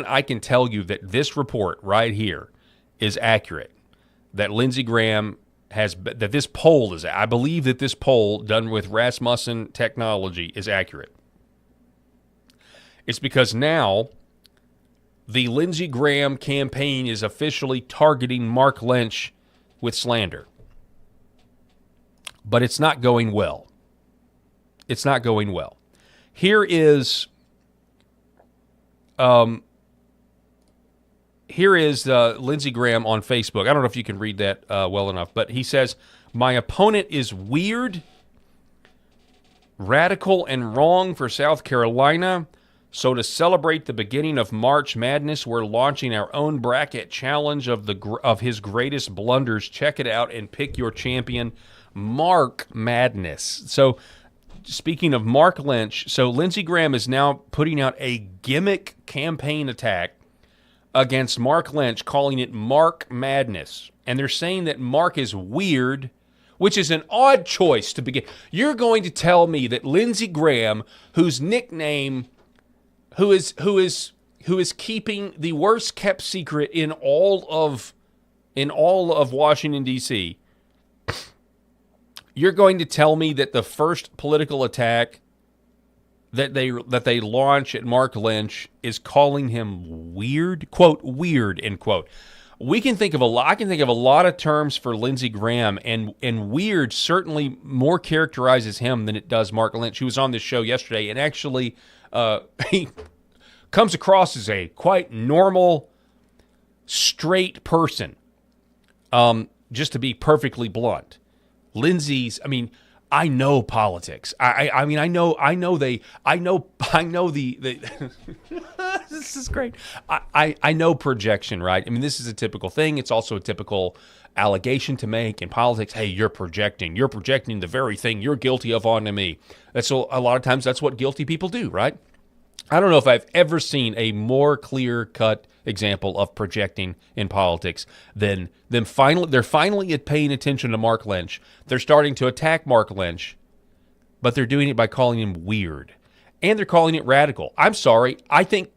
I can tell you that this report right here is accurate, that Lindsey Graham that this poll is, I believe that this poll done with Rasmussen technology is accurate. It's because now the Lindsey Graham campaign is officially targeting Mark Lynch with slander. But it's not going well. It's not going well. Here is Lindsey Graham on Facebook. I don't know if you can read that well enough, but he says, my opponent is weird, radical, and wrong for South Carolina. So to celebrate the beginning of March Madness, we're launching our own bracket challenge of his greatest blunders. Check it out and pick your champion, Mark Madness. So speaking of Mark Lynch, so Lindsey Graham is now putting out a gimmick campaign attack against Mark Lynch, calling it Mark Madness. And they're saying that Mark is weird, which is an odd choice to begin. You're going to tell me that Lindsey Graham, whose nickname, who is keeping the worst kept secret in all of Washington, D.C., you're going to tell me that the first political attack that they launch at Mark Lynch is calling him weird, quote, weird, end quote. I can think of a lot of terms for Lindsey Graham, and weird certainly more characterizes him than it does Mark Lynch, who was on this show yesterday, and actually he comes across as a quite normal, straight person. Just to be perfectly blunt. Lindsey's, I know politics. I know the this is great. I know projection, right? This is a typical thing. It's also a typical allegation to make in politics. Hey, you're projecting the very thing you're guilty of onto me. That's a lot of times that's what guilty people do, right? I don't know if I've ever seen a more clear-cut example of projecting in politics than they're finally paying attention to Mark Lynch. They're starting to attack Mark Lynch, but they're doing it by calling him weird, and they're calling it radical. I'm sorry. I think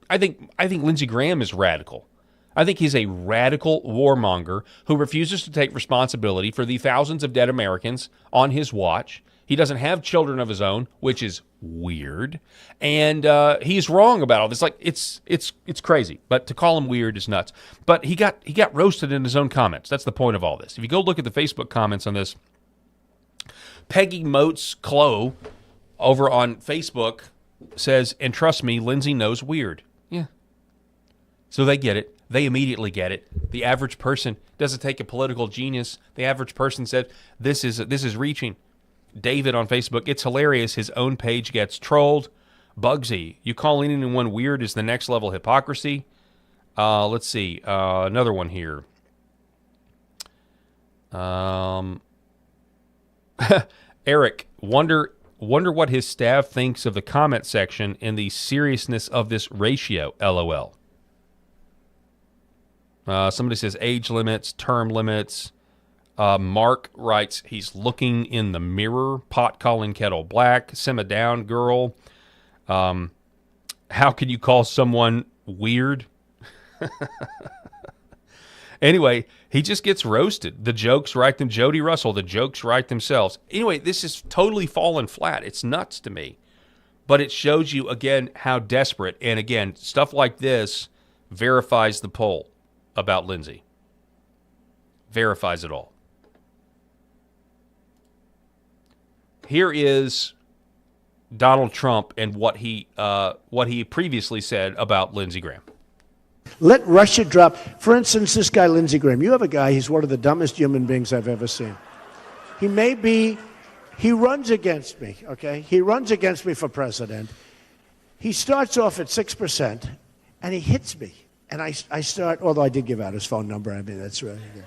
Lindsey Graham is radical. I think he's a radical warmonger who refuses to take responsibility for the thousands of dead Americans on his watch. He doesn't have children of his own, which is weird, and he's wrong about all this. Like it's crazy, but to call him weird is nuts. But he got roasted in his own comments. That's the point of all this. If you go look at the Facebook comments on this, Peggy Motes Clo over on Facebook says, "And trust me, Lindsey knows weird." Yeah. So they get it. They immediately get it. The average person doesn't take a political genius. The average person said, "This is reaching." David on Facebook, "It's hilarious. His own page gets trolled." Bugsy, "You calling anyone weird is the next level hypocrisy." Let's see. Another one here. Eric, wonder what his staff thinks of the comment section and the seriousness of this ratio. LOL. Somebody says age limits, term limits. Mark writes, "He's looking in the mirror, pot calling kettle black, simmer down, girl. How can you call someone weird?" Anyway, he just gets roasted. The jokes write them. Jody Russell, the jokes write themselves. Anyway, this is totally fallen flat. It's nuts to me. But it shows you, again, how desperate. And again, stuff like this verifies the poll about Lindsey. Verifies it all. Here is Donald Trump and what he previously said about Lindsey Graham. Let Russia drop. For instance, this guy, Lindsey Graham. You have a guy, he's one of the dumbest human beings I've ever seen. He runs against me, okay? He runs against me for president. He starts off at 6%, and he hits me. And I start, although I did give out his phone number, I mean, that's right. Yeah.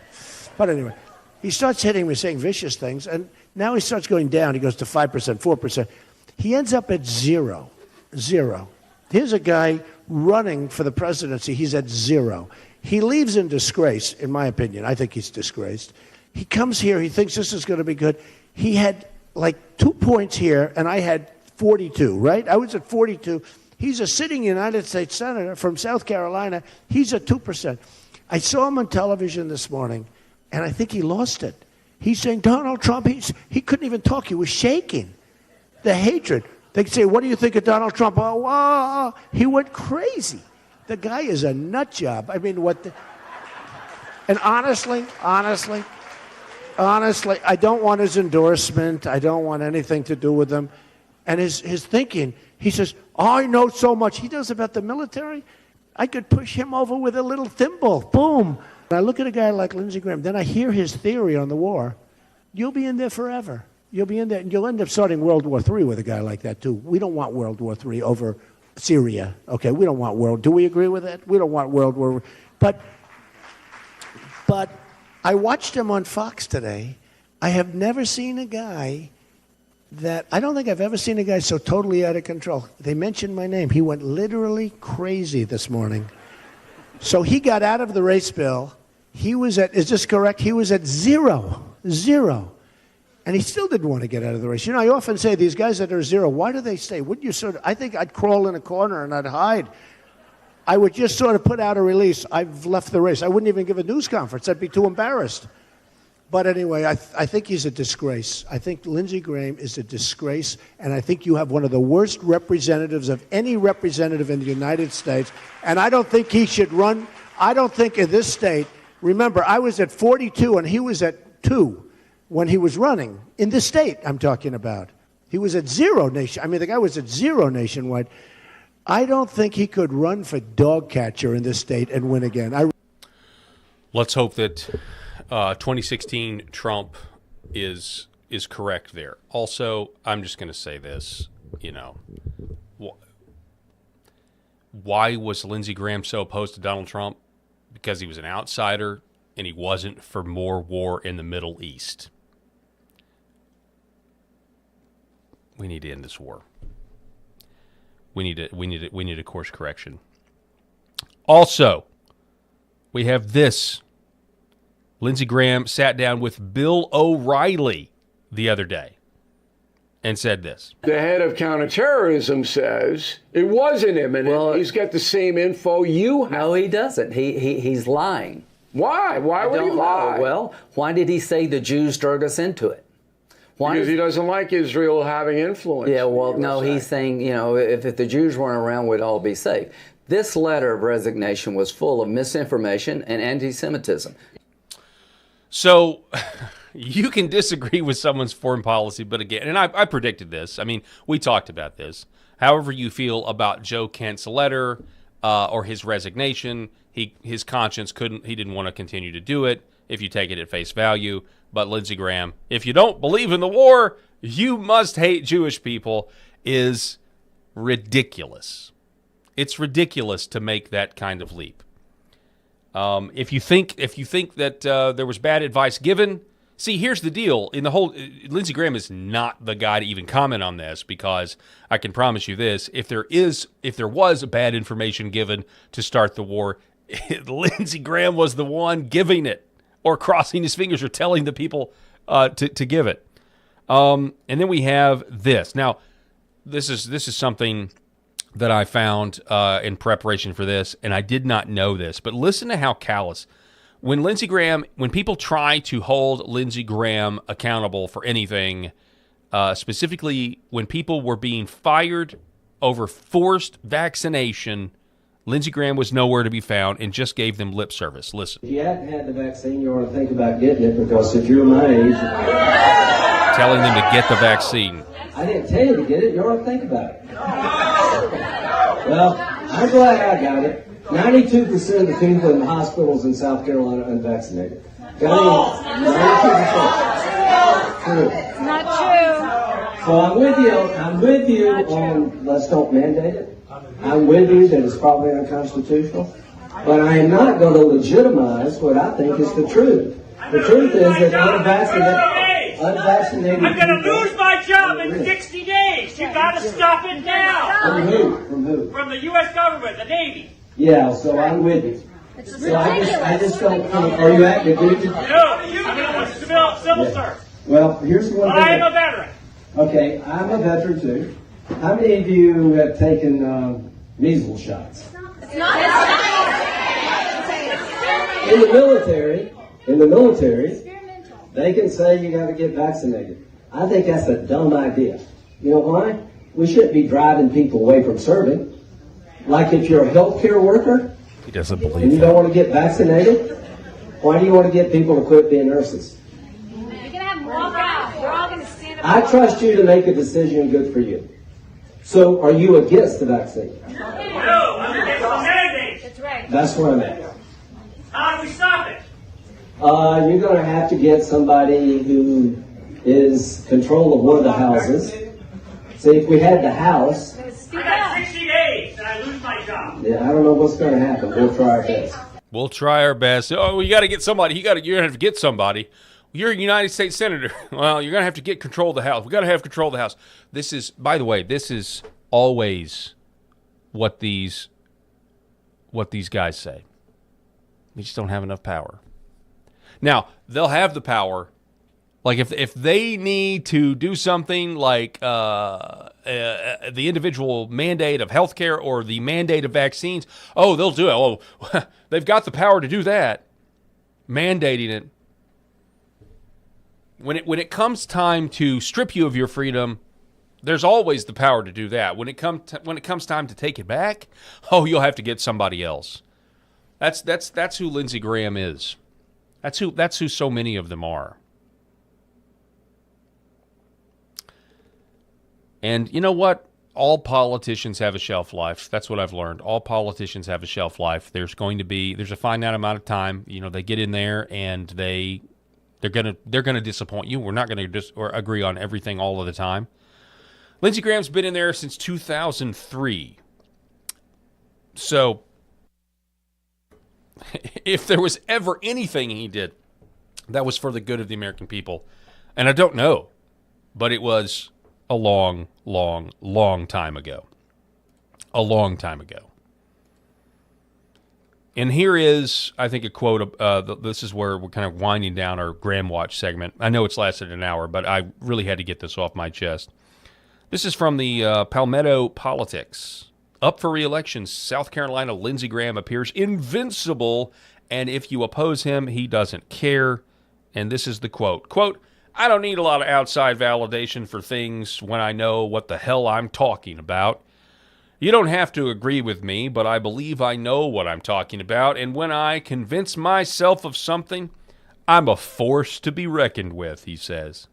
But anyway, he starts hitting me, saying vicious things, and now he starts going down. He goes to 5%, 4%. He ends up at zero. Here's a guy running for the presidency. He's at zero. He leaves in disgrace, in my opinion. I think he's disgraced. He comes here. He thinks this is going to be good. He had like 2 points here, and I had 42, right? I was at 42. He's a sitting United States Senator from South Carolina. He's at 2%. I saw him on television this morning, and I think he lost it. He's saying, Donald Trump, he couldn't even talk. He was shaking. The hatred. They say, what do you think of Donald Trump? Oh, he went crazy. The guy is a nut job. I mean, and honestly, I don't want his endorsement. I don't want anything to do with him. And his thinking, he says, I know so much. He does about the military. I could push him over with a little thimble. Boom. And I look at a guy like Lindsey Graham. Then I hear his theory on the war. You'll be in there forever. You'll be in there. And you'll end up starting World War III with a guy like that, too. We don't want World War III over Syria. Okay, we don't want do we agree with that? We don't want World War. But I watched him on Fox today. I have never seen a guy I don't think I've ever seen a guy so totally out of control. They mentioned my name. He went literally crazy this morning. So he got out of the race, Bill. He was at, is this correct? He was at zero. And he still didn't want to get out of the race. You know, I often say these guys that are zero, why do they stay? Wouldn't you I think I'd crawl in a corner and I'd hide. I would just sort of put out a release. I've left the race. I wouldn't even give a news conference. I'd be too embarrassed. But anyway, I think he's a disgrace. I think Lindsey Graham is a disgrace, and I think you have one of the worst representatives of any representative in the United States, and I don't think he should run. I don't think in this state, remember, I was at 42 and he was at 2 when he was running. In this state I'm talking about. He was at zero nation. I mean, the guy was at zero nationwide. I don't think he could run for dog catcher in this state and win again. Let's hope that 2016 Trump is correct there. Also, I'm just going to say this, you know, why was Lindsey Graham so opposed to Donald Trump? Because he was an outsider and he wasn't for more war in the Middle East. We need to end this war. We need a course correction. Also, we have this. Lindsey Graham sat down with Bill O'Reilly the other day and said this. The head of counterterrorism says it wasn't imminent. Well, he's got the same info you have. No, he doesn't. He's lying. Why? Why would he lie? Well, why did he say the Jews drug us into it? Because he doesn't like Israel having influence. Yeah, well, no, he's saying, if the Jews weren't around, we'd all be safe. This letter of resignation was full of misinformation and anti-Semitism. So you can disagree with someone's foreign policy, but again, and I predicted this. I mean, we talked about this. However you feel about Joe Kent's letter or his resignation, his conscience he didn't want to continue to do it if you take it at face value. But Lindsey Graham, if you don't believe in the war, you must hate Jewish people, is ridiculous. It's ridiculous to make that kind of leap. If you think that there was bad advice given, see, here's the deal. Lindsey Graham is not the guy to even comment on this, because I can promise you this: if there was bad information given to start the war, Lindsey Graham was the one giving it, or crossing his fingers, or telling the people to give it. And then we have this. Now, this is something that I found in preparation for this, and I did not know this, but listen to how callous. When people try to hold Lindsey Graham accountable for anything, specifically when people were being fired over forced vaccination, Lindsey Graham was nowhere to be found and just gave them lip service. Listen. If you hadn't had the vaccine, you ought to think about getting it, because if you're my age... Telling them to get the vaccine. I didn't tell you to get it. You ought to think about it. Well, I'm glad I got it. 92% of the people in the hospitals in South Carolina are unvaccinated. Got it? 92%. True. Not true. So I'm with you on let's don't mandate it. I'm with you that it's probably unconstitutional. But I am not going to legitimize what I think is the truth. The truth is that unvaccinated I'm going to lose my job in 60 days. You got to stop it now. From who? From who? From the U.S. government, the Navy. Yeah, so I'm with you. So I just don't think. Are you active duty? No, I'm a civil servant. Well, here's the one But thing. I am a veteran. Okay, I'm a veteran too. How many of you have taken measles shots? In the military, they can say you got to get vaccinated. I think that's a dumb idea. You know why? We shouldn't be driving people away from serving. Like if you're a healthcare worker, He doesn't believe and you that. don't want to get vaccinated, why do you want to get people to quit being nurses? You're going to have them walk out. We're all going to stand up. I trust you to make a decision good for you. So are you against the vaccine? No, I'm against the mandate. That's right. That's what I'm at. How do we stop it? You're going to have to get somebody who is control of one of the houses. See, if we had the House, I got 60 days and I lose my job. yeah, I don't know what's going to happen. We'll try our best. We'll try our best. Oh, you got to get somebody. You're going to have to get somebody. You're a United States Senator. Well, you're going to have to get control of the House. We got to have control of the House. This is, by the way, this is always what these guys say. We just don't have enough power. Now, they'll have the power. Like if they need to do something like the individual mandate of healthcare or the mandate of vaccines, oh, they'll do it. Oh, they've got the power to do that. Mandating it. When it comes time to strip you of your freedom, there's always the power to do that. When it comes time to take it back, oh, you'll have to get somebody else. That's who Lindsey Graham is. That's who so many of them are. And you know what? All politicians have a shelf life. That's what I've learned. All politicians have a shelf life. There's a finite amount of time. You know, they get in there and they're gonna disappoint you. We're not gonna agree on everything all of the time. Lindsey Graham's been in there since 2003. So if there was ever anything he did that was for the good of the American people, and I don't know, but it was a long, long, long time ago. A long time ago. And here is, I think, a quote. This is where we're kind of winding down our Graham Watch segment. I know it's lasted an hour, but I really had to get this off my chest. This is from the Palmetto Politics. Up for re-election, South Carolina Lindsey Graham appears invincible, and if you oppose him, he doesn't care. And this is the quote. Quote, I don't need a lot of outside validation for things when I know what the hell I'm talking about. You don't have to agree with me, but I believe I know what I'm talking about, and when I convince myself of something, I'm a force to be reckoned with, he says.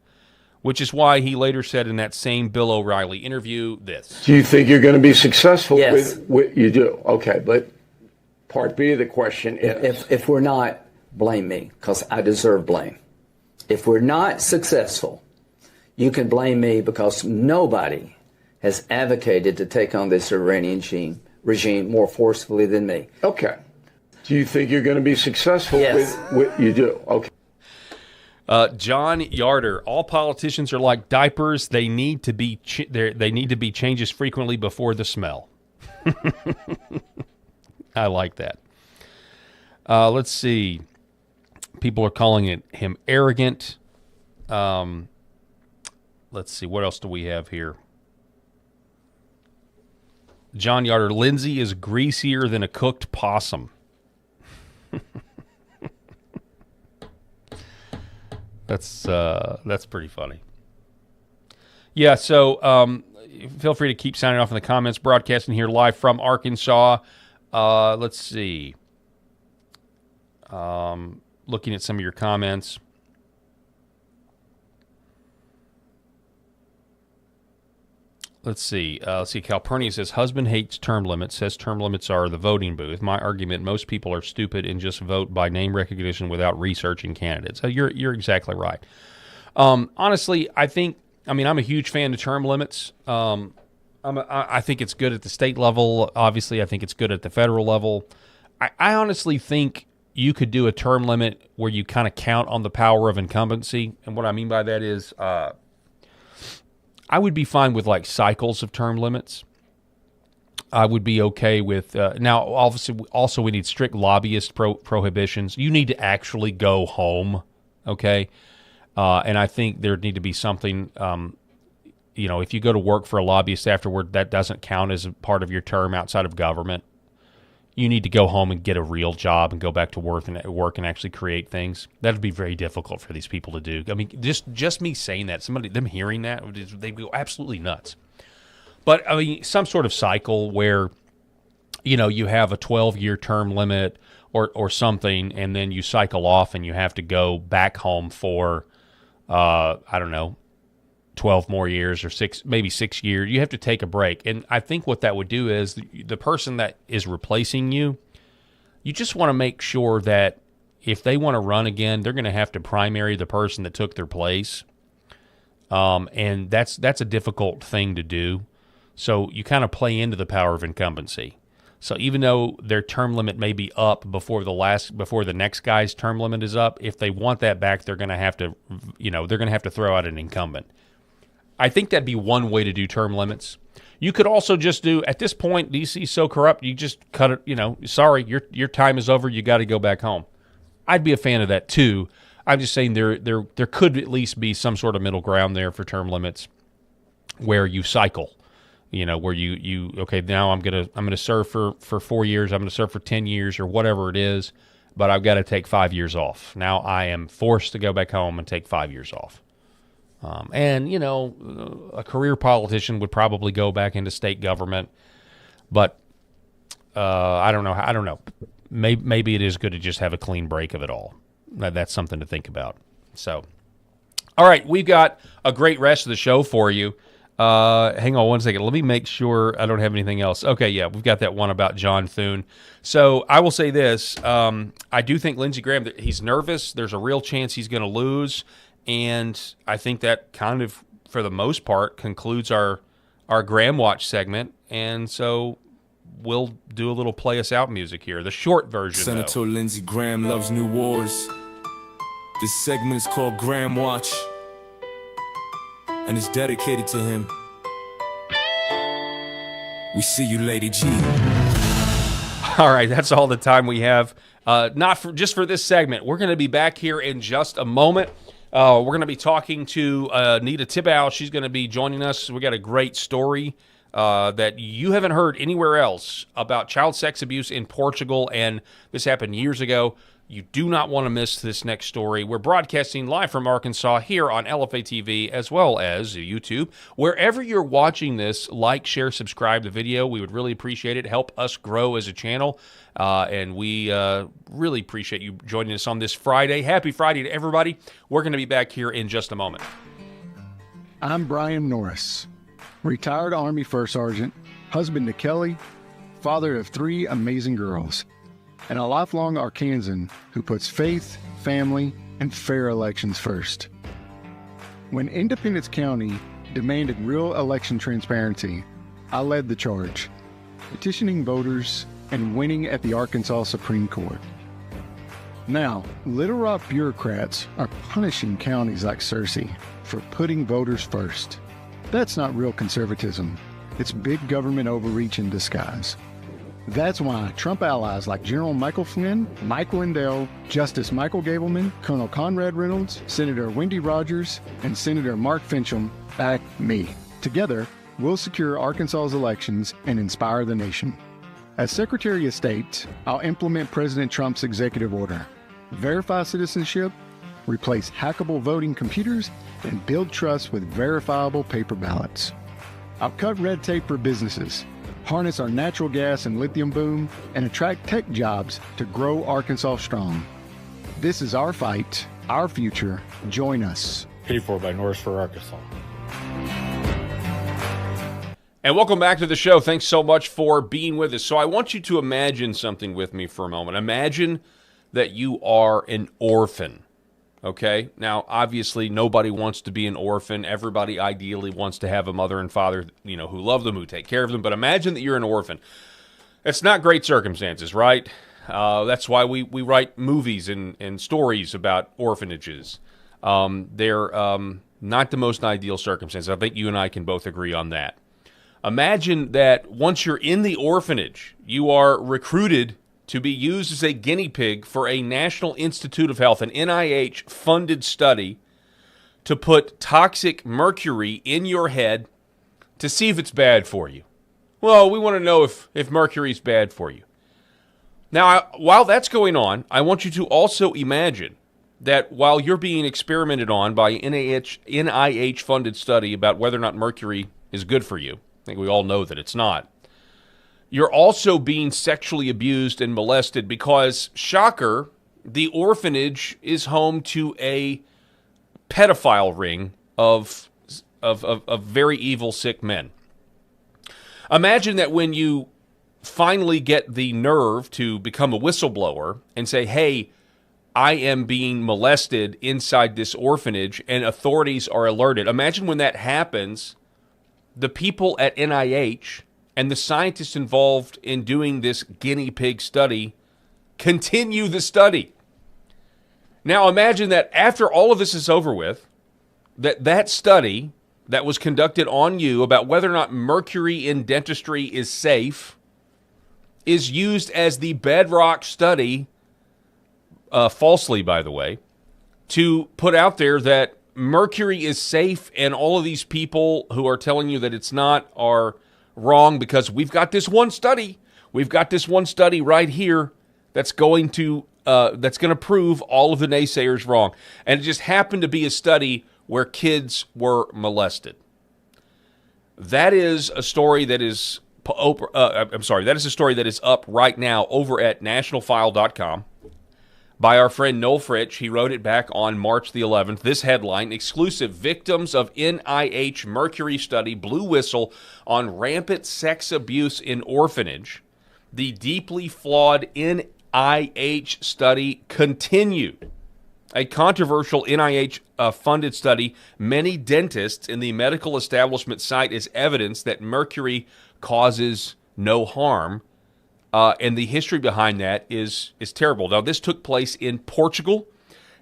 Which is why he later said in that same Bill O'Reilly interview this. Do you think you're going to be successful? Yes. You do. Okay, but part B of the question is... If we're not, blame me, because I deserve blame. If we're not successful, you can blame me because nobody has advocated to take on this Iranian regime more forcefully than me. Okay. Do you think you're going to be successful? Yes. You do. Okay. John Yarder. All politicians are like diapers. They need to be they need to be changes frequently before the smell. I like that. Let's see. People are calling him arrogant. Let's see. What else do we have here? John Yarder. Lindsey is greasier than a cooked possum. That's pretty funny. Yeah, so feel free to keep signing off in the comments. Broadcasting here live from Arkansas. Let's see. Looking at some of your comments. Let's see. Calpurnia says, husband hates term limits, says term limits are the voting booth. My argument, most people are stupid and just vote by name recognition without researching candidates. So you're exactly right. Honestly, I'm a huge fan of term limits. I think it's good at the state level. Obviously, I think it's good at the federal level. I honestly think you could do a term limit where you kind of count on the power of incumbency. And what I mean by that is I would be fine with like cycles of term limits. I would be okay with now. Obviously, also we need strict lobbyist prohibitions. You need to actually go home, okay? And I think there need to be something. If you go to work for a lobbyist afterward, that doesn't count as a part of your term outside of government. You need to go home and get a real job and go back to work and actually create things. That would be very difficult for these people to do. I mean, just me saying that, them hearing that, they'd go absolutely nuts. But, I mean, some sort of cycle where, you have a 12-year term limit or something, and then you cycle off and you have to go back home for, 12 more years or 6 years. You have to take a break. And I think what that would do is the person that is replacing you, you just want to make sure that if they want to run again, they're going to have to primary the person that took their place. And that's a difficult thing to do. So you kind of play into the power of incumbency. So even though their term limit may be up before the next guy's term limit is up, if they want that back, they're going to have to, throw out an incumbent. I think that'd be one way to do term limits. You could also just do, at this point, DC's so corrupt, you just cut it, sorry, your time is over, you got to go back home. I'd be a fan of that too. I'm just saying there could at least be some sort of middle ground there for term limits where you cycle, where you okay, now I'm gonna serve for 4 years, I'm gonna serve for 10 years or whatever it is, but I've got to take 5 years off. Now I am forced to go back home and take 5 years off. A career politician would probably go back into state government, but I don't know. Maybe it is good to just have a clean break of it all. That's something to think about. So, all right, we've got a great rest of the show for you. Hang on one second. Let me make sure I don't have anything else. Okay, yeah, we've got that one about John Thune. So I will say this. I do think Lindsey Graham, he's nervous. There's a real chance he's going to lose. And I think that kind of, for the most part, concludes our Graham Watch segment. And so we'll do a little play us out music here, the short version. Senator Lindsey Graham loves new wars. This segment is called Graham Watch, and it's dedicated to him. We see you, Lady G. All right, that's all the time we have. Just for this segment. We're going to be back here in just a moment. We're going to be talking to Anita Tibau. She's going to be joining us. We got a great story that you haven't heard anywhere else about child sex abuse in Portugal, and this happened years ago. You do not want to miss this next story. We're broadcasting live from Arkansas here on LFA TV as well as YouTube. Wherever you're watching this, like, share, subscribe the video. We would really appreciate it. Help us grow as a channel. And we really appreciate you joining us on this Friday. Happy Friday to everybody. We're going to be back here in just a moment. I'm Brian Norris, retired Army First Sergeant, husband to Kelly, father of 3 amazing girls, and a lifelong Arkansan who puts faith, family, and fair elections first. When Independence County demanded real election transparency, I led the charge, petitioning voters and winning at the Arkansas Supreme Court. Now, Little Rock bureaucrats are punishing counties like Searcy for putting voters first. That's not real conservatism. It's big government overreach in disguise. That's why Trump allies like General Michael Flynn, Mike Lindell, Justice Michael Gableman, Colonel Conrad Reynolds, Senator Wendy Rogers, and Senator Mark Fincham back me. Together, we'll secure Arkansas's elections and inspire the nation. As Secretary of State, I'll implement President Trump's executive order, verify citizenship, replace hackable voting computers, and build trust with verifiable paper ballots. I'll cut red tape for businesses, harness our natural gas and lithium boom, and attract tech jobs to grow Arkansas strong. This is our fight, our future. Join us. Paid for by Norris for Arkansas. And welcome back to the show. Thanks so much for being with us. So I want you to imagine something with me for a moment. Imagine that you are an orphan. Okay? Now, obviously, nobody wants to be an orphan. Everybody ideally wants to have a mother and father, who love them, who take care of them. But imagine that you're an orphan. It's not great circumstances, right? That's why we write movies and stories about orphanages. They're not the most ideal circumstances. I think you and I can both agree on that. Imagine that once you're in the orphanage, you are recruited to be used as a guinea pig for a National Institute of Health, an NIH-funded study to put toxic mercury in your head to see if it's bad for you. Well, we want to know if mercury is bad for you. Now, while that's going on, I want you to also imagine that while you're being experimented on by an NIH-funded study about whether or not mercury is good for you, I think we all know that it's not, you're also being sexually abused and molested because, shocker, the orphanage is home to a pedophile ring of very evil, sick men. Imagine that when you finally get the nerve to become a whistleblower and say, hey, I am being molested inside this orphanage, and authorities are alerted. Imagine when that happens, the people at NIH and the scientists involved in doing this guinea pig study continue the study. Now imagine that after all of this is over with, that study that was conducted on you about whether or not mercury in dentistry is safe is used as the bedrock study, falsely by the way, to put out there that mercury is safe, and all of these people who are telling you that it's not are wrong because we've got this one study. We've got this one study right here that's going to prove all of the naysayers wrong. And it just happened to be a study where kids were molested. That is a story that is that is a story that is up right now over at nationalfile.com. By our friend Noel Fritsch. He wrote it back on March the 11th. This headline, exclusive victims of NIH Mercury study blew whistle on rampant sex abuse in orphanage. The deeply flawed NIH study continued. A controversial NIH-funded study many dentists in the medical establishment cite as evidence that mercury causes no harm. And the history behind that is terrible. Now, this took place in Portugal,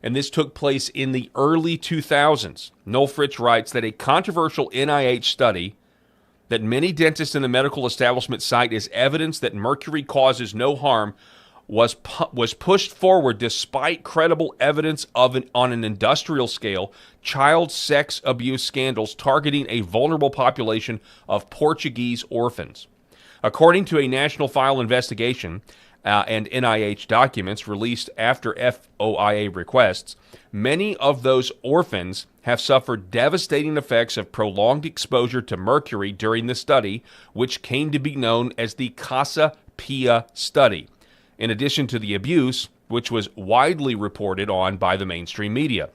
and this took place in the early 2000s. Noel Fritsch writes that a controversial NIH study that many dentists in the medical establishment cite as evidence that mercury causes no harm was pushed forward despite credible evidence of on an industrial scale child sex abuse scandals targeting a vulnerable population of Portuguese orphans. According to a national file investigation and NIH documents released after FOIA requests, many of those orphans have suffered devastating effects of prolonged exposure to mercury during the study, which came to be known as the Casa Pia study, in addition to the abuse, which was widely reported on by the mainstream media.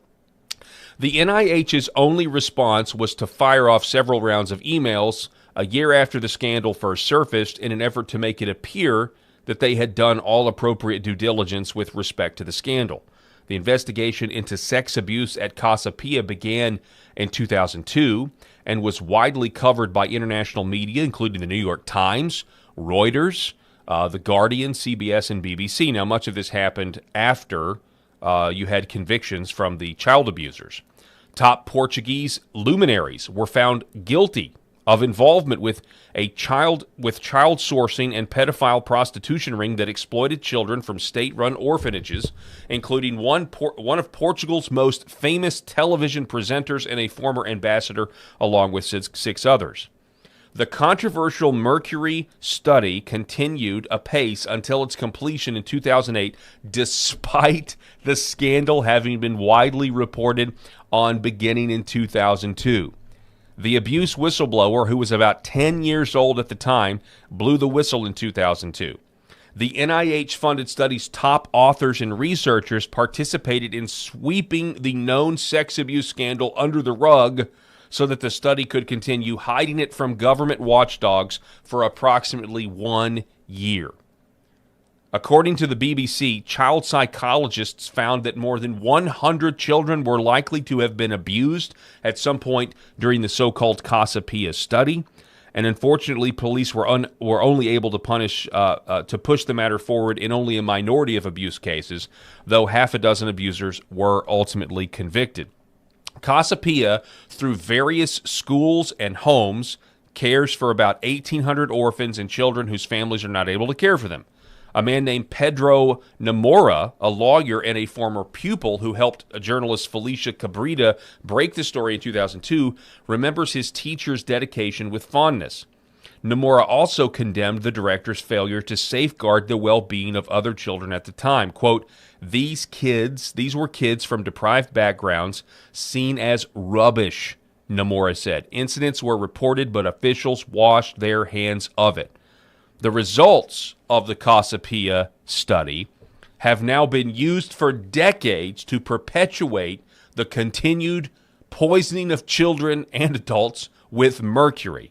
The NIH's only response was to fire off several rounds of emails a year after the scandal first surfaced in an effort to make it appear that they had done all appropriate due diligence with respect to the scandal. The investigation into sex abuse at Casa Pia began in 2002 and was widely covered by international media, including the New York Times, Reuters, The Guardian, CBS, and BBC. Now, much of this happened after you had convictions from the child abusers. Top Portuguese luminaries were found guilty of involvement with child sourcing and pedophile prostitution ring that exploited children from state-run orphanages, including one of Portugal's most famous television presenters and a former ambassador, along with six others. The controversial Mercury study continued apace until its completion in 2008, despite the scandal having been widely reported on beginning in 2002. The abuse whistleblower, who was about 10 years old at the time, blew the whistle in 2002. The NIH-funded study's top authors and researchers participated in sweeping the known sex abuse scandal under the rug so that the study could continue hiding it from government watchdogs for approximately 1 year. According to the BBC, child psychologists found that more than 100 children were likely to have been abused at some point during the so-called Casa Pia study, and unfortunately, police were only able to push the matter forward in only a minority of abuse cases, though half a dozen abusers were ultimately convicted. Casa Pia, through various schools and homes, cares for about 1,800 orphans and children whose families are not able to care for them. A man named Pedro Namora, a lawyer and a former pupil who helped journalist Felicia Cabrita break the story in 2002, remembers his teacher's dedication with fondness. Namora also condemned the director's failure to safeguard the well-being of other children at the time. Quote, these were kids from deprived backgrounds seen as rubbish, Namora said. Incidents were reported, but officials washed their hands of it. The results of the Casa Pia study have now been used for decades to perpetuate the continued poisoning of children and adults with mercury.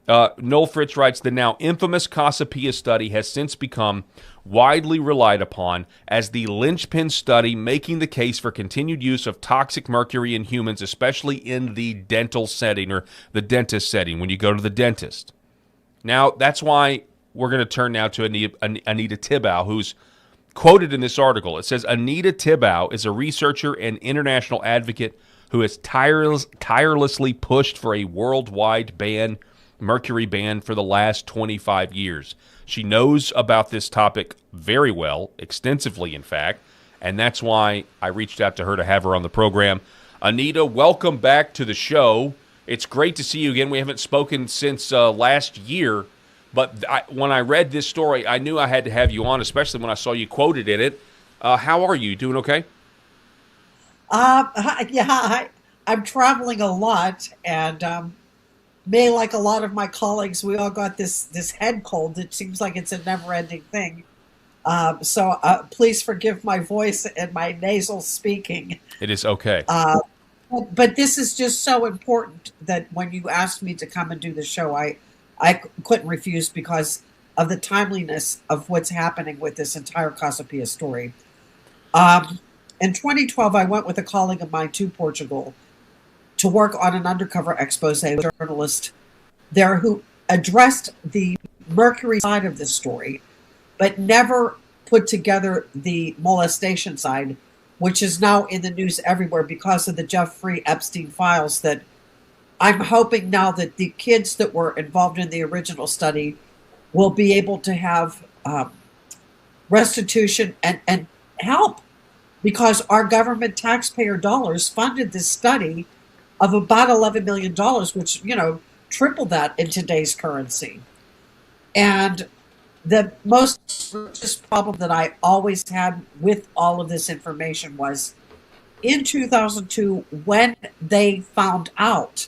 Noel Fritz writes, the now infamous Casa Pia study has since become widely relied upon as the linchpin study making the case for continued use of toxic mercury in humans, especially in the dental setting or the dentist setting when you go to the dentist. Now, that's why we're going to turn now to Anita Tibau, who's quoted in this article. It says, Anita Tibau is a researcher and international advocate who has tirelessly pushed for a worldwide mercury ban for the last 25 years. She knows about this topic very well, extensively, in fact, and that's why I reached out to her to have her on the program. Anita, welcome back to the show. It's great to see you again. We haven't spoken since last year, but when I read this story, I knew I had to have you on, especially when I saw you quoted in it. How are you? Doing okay? Yeah, I'm traveling a lot, and like a lot of my colleagues, we all got this head cold. It seems like it's a never-ending thing. So please forgive my voice and my nasal speaking. It is okay. But this is just so important that when you asked me to come and do the show, I couldn't refuse because of the timeliness of what's happening with this entire Casa Pia story. In 2012, I went with a colleague of mine to Portugal to work on an undercover expose with a journalist there who addressed the mercury side of this story, but never put together the molestation side, which is now in the news everywhere because of the Jeffrey Epstein files. That I'm hoping now that the kids that were involved in the original study will be able to have restitution and help, because our government taxpayer dollars funded this study of about $11 million, which, triple that in today's currency. And the most problem that I always had with all of this information was in 2002, when they found out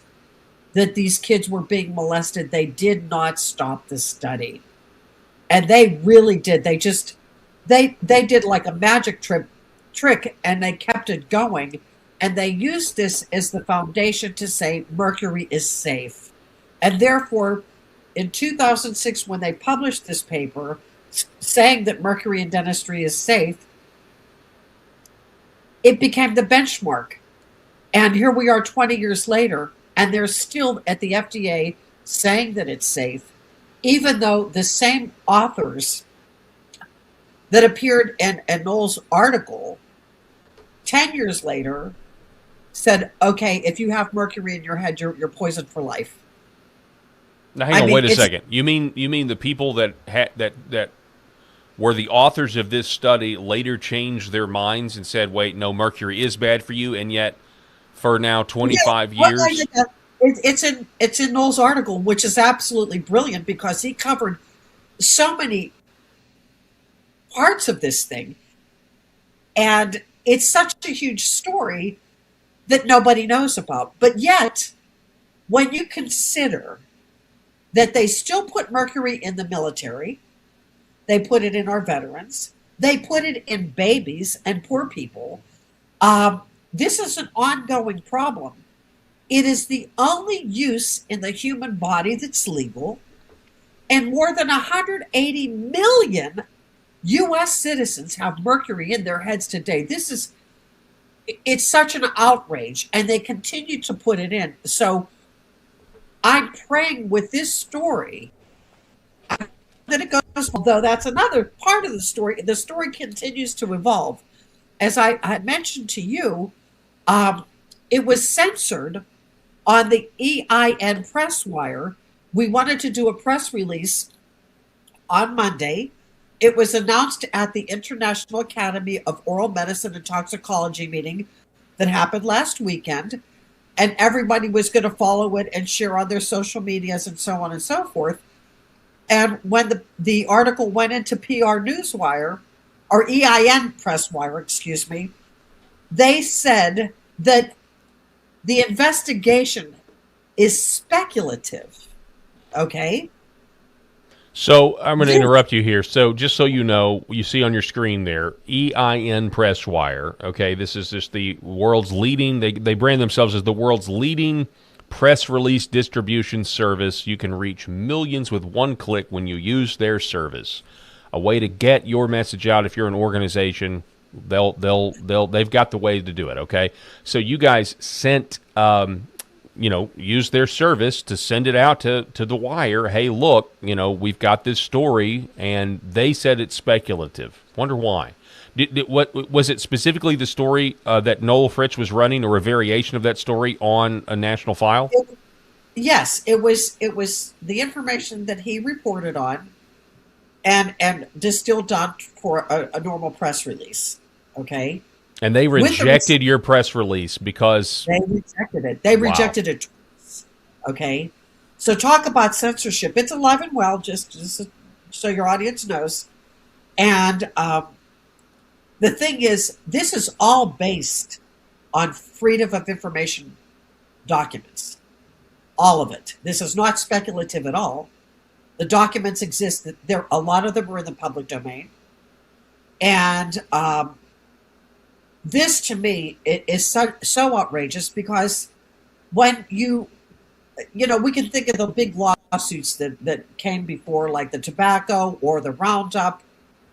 that these kids were being molested, they did not stop the study. And they really did. They did like a magic trick, and they kept it going. And they used this as the foundation to say mercury is safe. And therefore, in 2006, when they published this paper saying that mercury in dentistry is safe, it became the benchmark. And here we are 20 years later, and they're still at the FDA saying that it's safe, even though the same authors that appeared in Noel's article 10 years later said, okay, if you have mercury in your head, you're poisoned for life. Now, hang on, wait a second. You mean the people that were the authors of this study later changed their minds and said, wait, no, mercury is bad for you, and yet for now 25 years? It's in Noel's article, which is absolutely brilliant because he covered so many parts of this thing. And it's such a huge story that nobody knows about. But yet, when you consider that they still put mercury in the military, they put it in our veterans, they put it in babies and poor people, this is an ongoing problem. It is the only use in the human body that's legal, and more than 180 million U.S. citizens have mercury in their heads today. It's such an outrage, and they continue to put it in. So I'm praying with this story that it goes, although that's another part of the story. The story continues to evolve. As I mentioned to you, it was censored on the EIN press wire. We wanted to do a press release on Monday. It was announced at the International Academy of Oral Medicine and Toxicology meeting that happened last weekend, and everybody was going to follow it and share on their social medias and so on and so forth. And when the article went into PR Newswire, or EIN press wire, excuse me, they said that the investigation is speculative. Okay? So I'm going to interrupt you here. So just so you know, you see on your screen there, EIN Press Wire. Okay, this is just the world's leading. They brand themselves as the world's leading press release distribution service. You can reach millions with one click when you use their service. A way to get your message out if you're an organization. They've got the way to do it. Okay, so you guys sent. Use their service to send it out to the wire. Hey, look, we've got this story, and they said it's speculative. Wonder why. What was it specifically the story that Noel Fritz was running, or a variation of that story on a national file? Yes, it was the information that he reported on, and distilled down for a normal press release. Okay. And they rejected your press release because... They rejected it. They rejected it twice. Okay? So talk about censorship. It's alive and well, just so your audience knows. And the thing is, this is all based on freedom of information documents. All of it. This is not speculative at all. The documents exist. A lot of them are in the public domain. And... this, to me, is so outrageous because when we can think of the big lawsuits that came before, like the tobacco or the Roundup.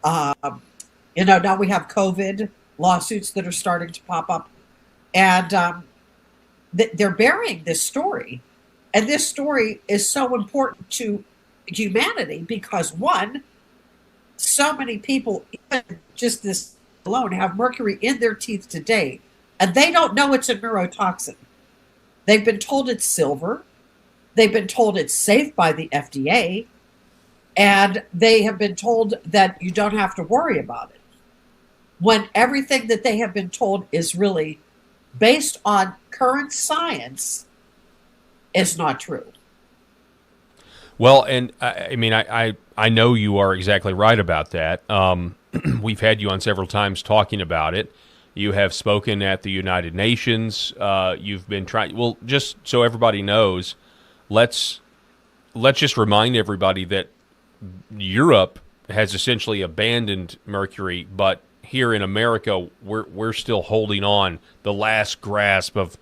Now we have COVID lawsuits that are starting to pop up. And they're burying this story. And this story is so important to humanity because, one, so many people, even just this alone, have mercury in their teeth today, and they don't know it's a neurotoxin. They've been told it's silver. They've been told it's safe by the FDA. And they have been told that you don't have to worry about it, when everything that they have been told is really based on current science is not true. Well, and I mean, I know you are exactly right about that. We've had you on several times talking about it. You have spoken at the United Nations. You've been trying. Well, just so everybody knows, let's just remind everybody that Europe has essentially abandoned mercury, but here in America, we're still holding on the last grasp of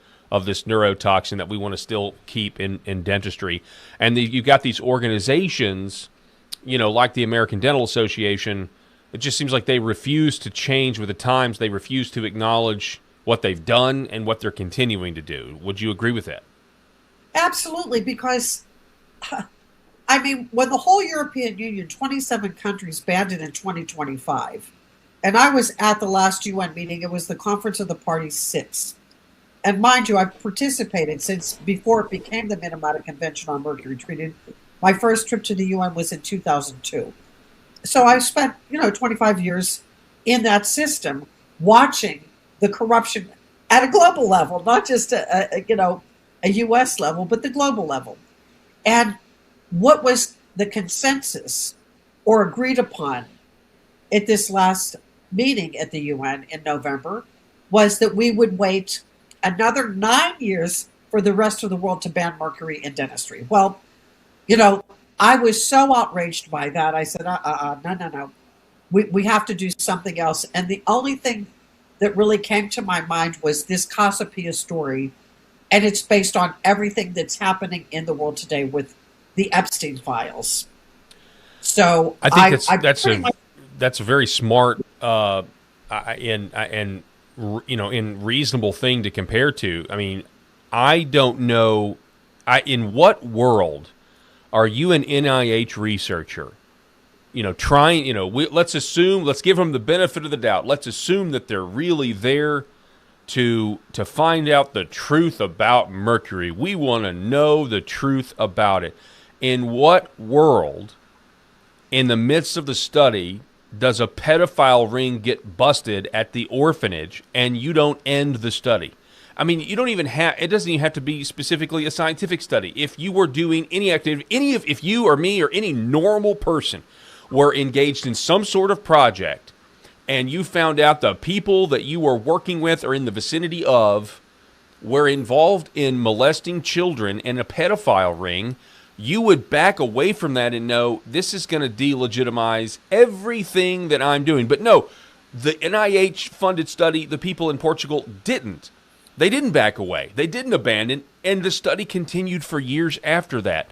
this neurotoxin that we want to still keep in dentistry. And you've got these organizations, like the American Dental Association. It just seems like they refuse to change with the times. They refuse to acknowledge what they've done and what they're continuing to do. Would you agree with that? Absolutely, because, I mean, when the whole European Union, 27 countries, banned it in 2025, and I was at the last UN meeting, it was the Conference of the Parties 6. And mind you, I've participated since before it became the Minamata Convention on Mercury Treated. My first trip to the UN was in 2002. So I've spent, 25 years in that system watching the corruption at a global level, not just a U.S. level, but the global level. And what was the consensus or agreed upon at this last meeting at the UN in November was that we would wait another 9 years for the rest of the world to ban mercury in dentistry. Well, I was so outraged by that. I said, no. We have to do something else. And the only thing that really came to my mind was this Casapia story. And it's based on everything that's happening in the world today with the Epstein files. So I think that's a very smart and reasonable thing to compare to. I mean, I don't know. In what world are you an NIH researcher? Let's give them the benefit of the doubt. Let's assume that they're really there to find out the truth about mercury. We want to know the truth about it. In what world, in the midst of the study, does a pedophile ring get busted at the orphanage and you don't end the study? I mean, it doesn't even have to be specifically a scientific study. If you were doing any activity, if you or me or any normal person were engaged in some sort of project and you found out the people that you were working with or in the vicinity of were involved in molesting children in a pedophile ring, you would back away from that and know this is going to delegitimize everything that I'm doing. But no, the NIH-funded study, the people in Portugal didn't. They didn't back away. They didn't abandon, and the study continued for years after that.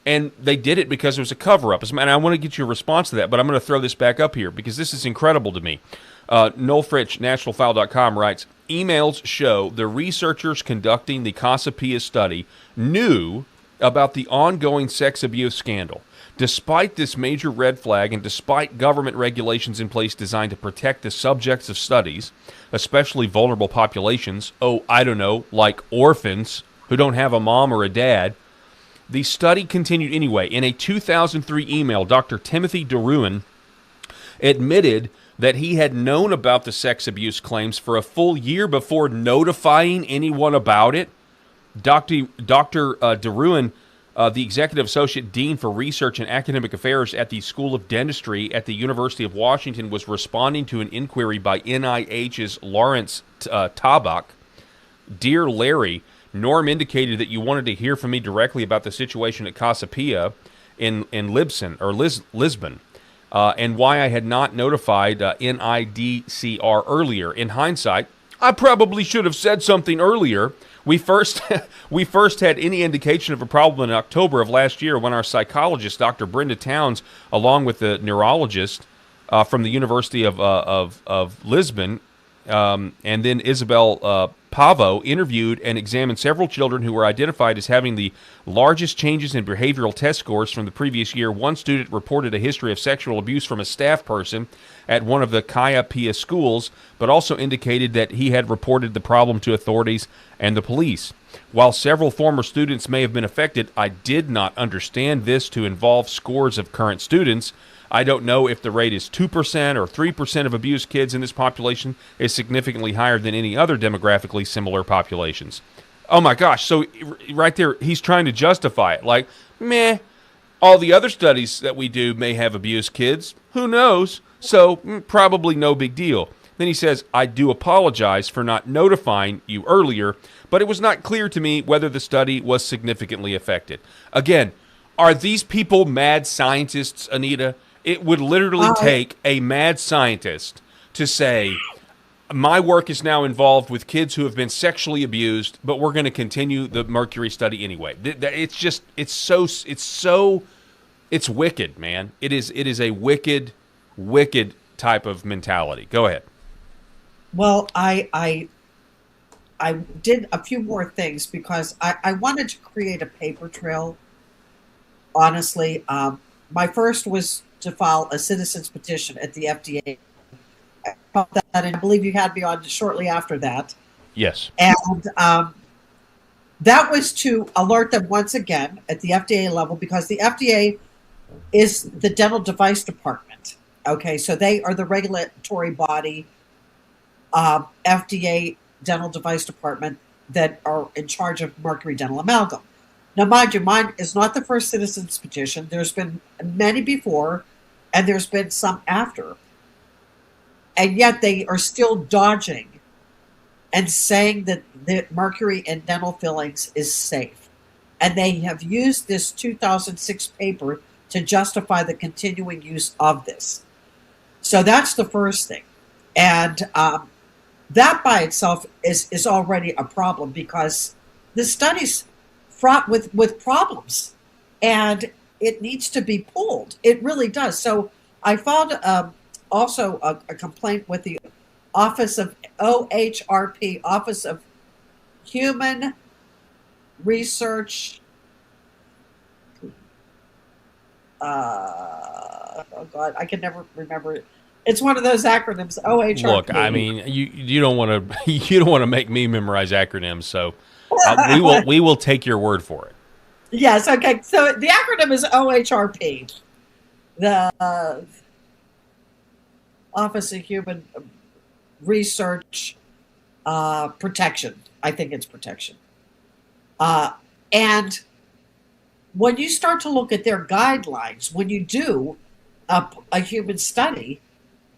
And they did it because it was a cover-up. And I want to get your response to that, but I'm going to throw this back up here because this is incredible to me. Noel Fritsch, nationalfile.com, writes, emails show the researchers conducting the Casapia study knew about the ongoing sex abuse scandal. Despite this major red flag and despite government regulations in place designed to protect the subjects of studies, especially vulnerable populations, like orphans who don't have a mom or a dad, the study continued anyway. In a 2003 email, Dr. Timothy DeRuin admitted that he had known about the sex abuse claims for a full year before notifying anyone about it. Dr. DeRuin, the Executive Associate Dean for Research and Academic Affairs at the School of Dentistry at the University of Washington, was responding to an inquiry by NIH's Lawrence Tabak. Dear Larry, Norm indicated that you wanted to hear from me directly about the situation at Casapia in Lisbon, and why I had not notified NIDCR earlier. In hindsight, I probably should have said something earlier. We first had any indication of a problem in October of last year when our psychologist, Dr. Brenda Towns, along with the neurologist from the University of Lisbon, and then Isabel Pavo interviewed and examined several children who were identified as having the largest changes in behavioral test scores from the previous year. One student reported a history of sexual abuse from a staff person at one of the Kaya Pia schools, but also indicated that he had reported the problem to authorities and the police. While several former students may have been affected, I did not understand this to involve scores of current students. I don't know if the rate is 2% or 3% of abused kids in this population is significantly higher than any other demographically similar populations. Oh my gosh, so right there, he's trying to justify it. Like, meh, all the other studies that we do may have abused kids. Who knows? So probably no big deal. Then he says, I do apologize for not notifying you earlier, but it was not clear to me whether the study was significantly affected. Again, are these people mad scientists, Anita? It would literally take a mad scientist to say, my work is now involved with kids who have been sexually abused, but we're going to continue the Mercury study anyway. It's wicked, man. It is a wicked type of mentality. Go ahead. Well, I did a few more things because I wanted to create a paper trail. Honestly, my first was to file a citizen's petition at the FDA. And I believe you had me on shortly after that. Yes. And that was to alert them once again at the FDA level, because the FDA is the dental device department. Okay, so they are the regulatory body, FDA dental device department, that are in charge of mercury dental amalgam. Now, mind you, mine is not the first citizen's petition. There's been many before, and there's been some after. And yet they are still dodging and saying that the mercury in dental fillings is safe. And they have used this 2006 paper to justify the continuing use of this. So that's the first thing. And that by itself is already a problem, because the study's fraught with problems, and it needs to be pulled. It really does. So I filed also a complaint with the Office of OHRP, Office of Human Research. Oh God, I can never remember it. It's one of those acronyms. OHRP. Look, I mean, you don't want to make me memorize acronyms, so we will take your word for it. Yes. Okay. So the acronym is OHRP, the Office of Human Research Protection. I think it's protection. And when you start to look at their guidelines, when you do a human study,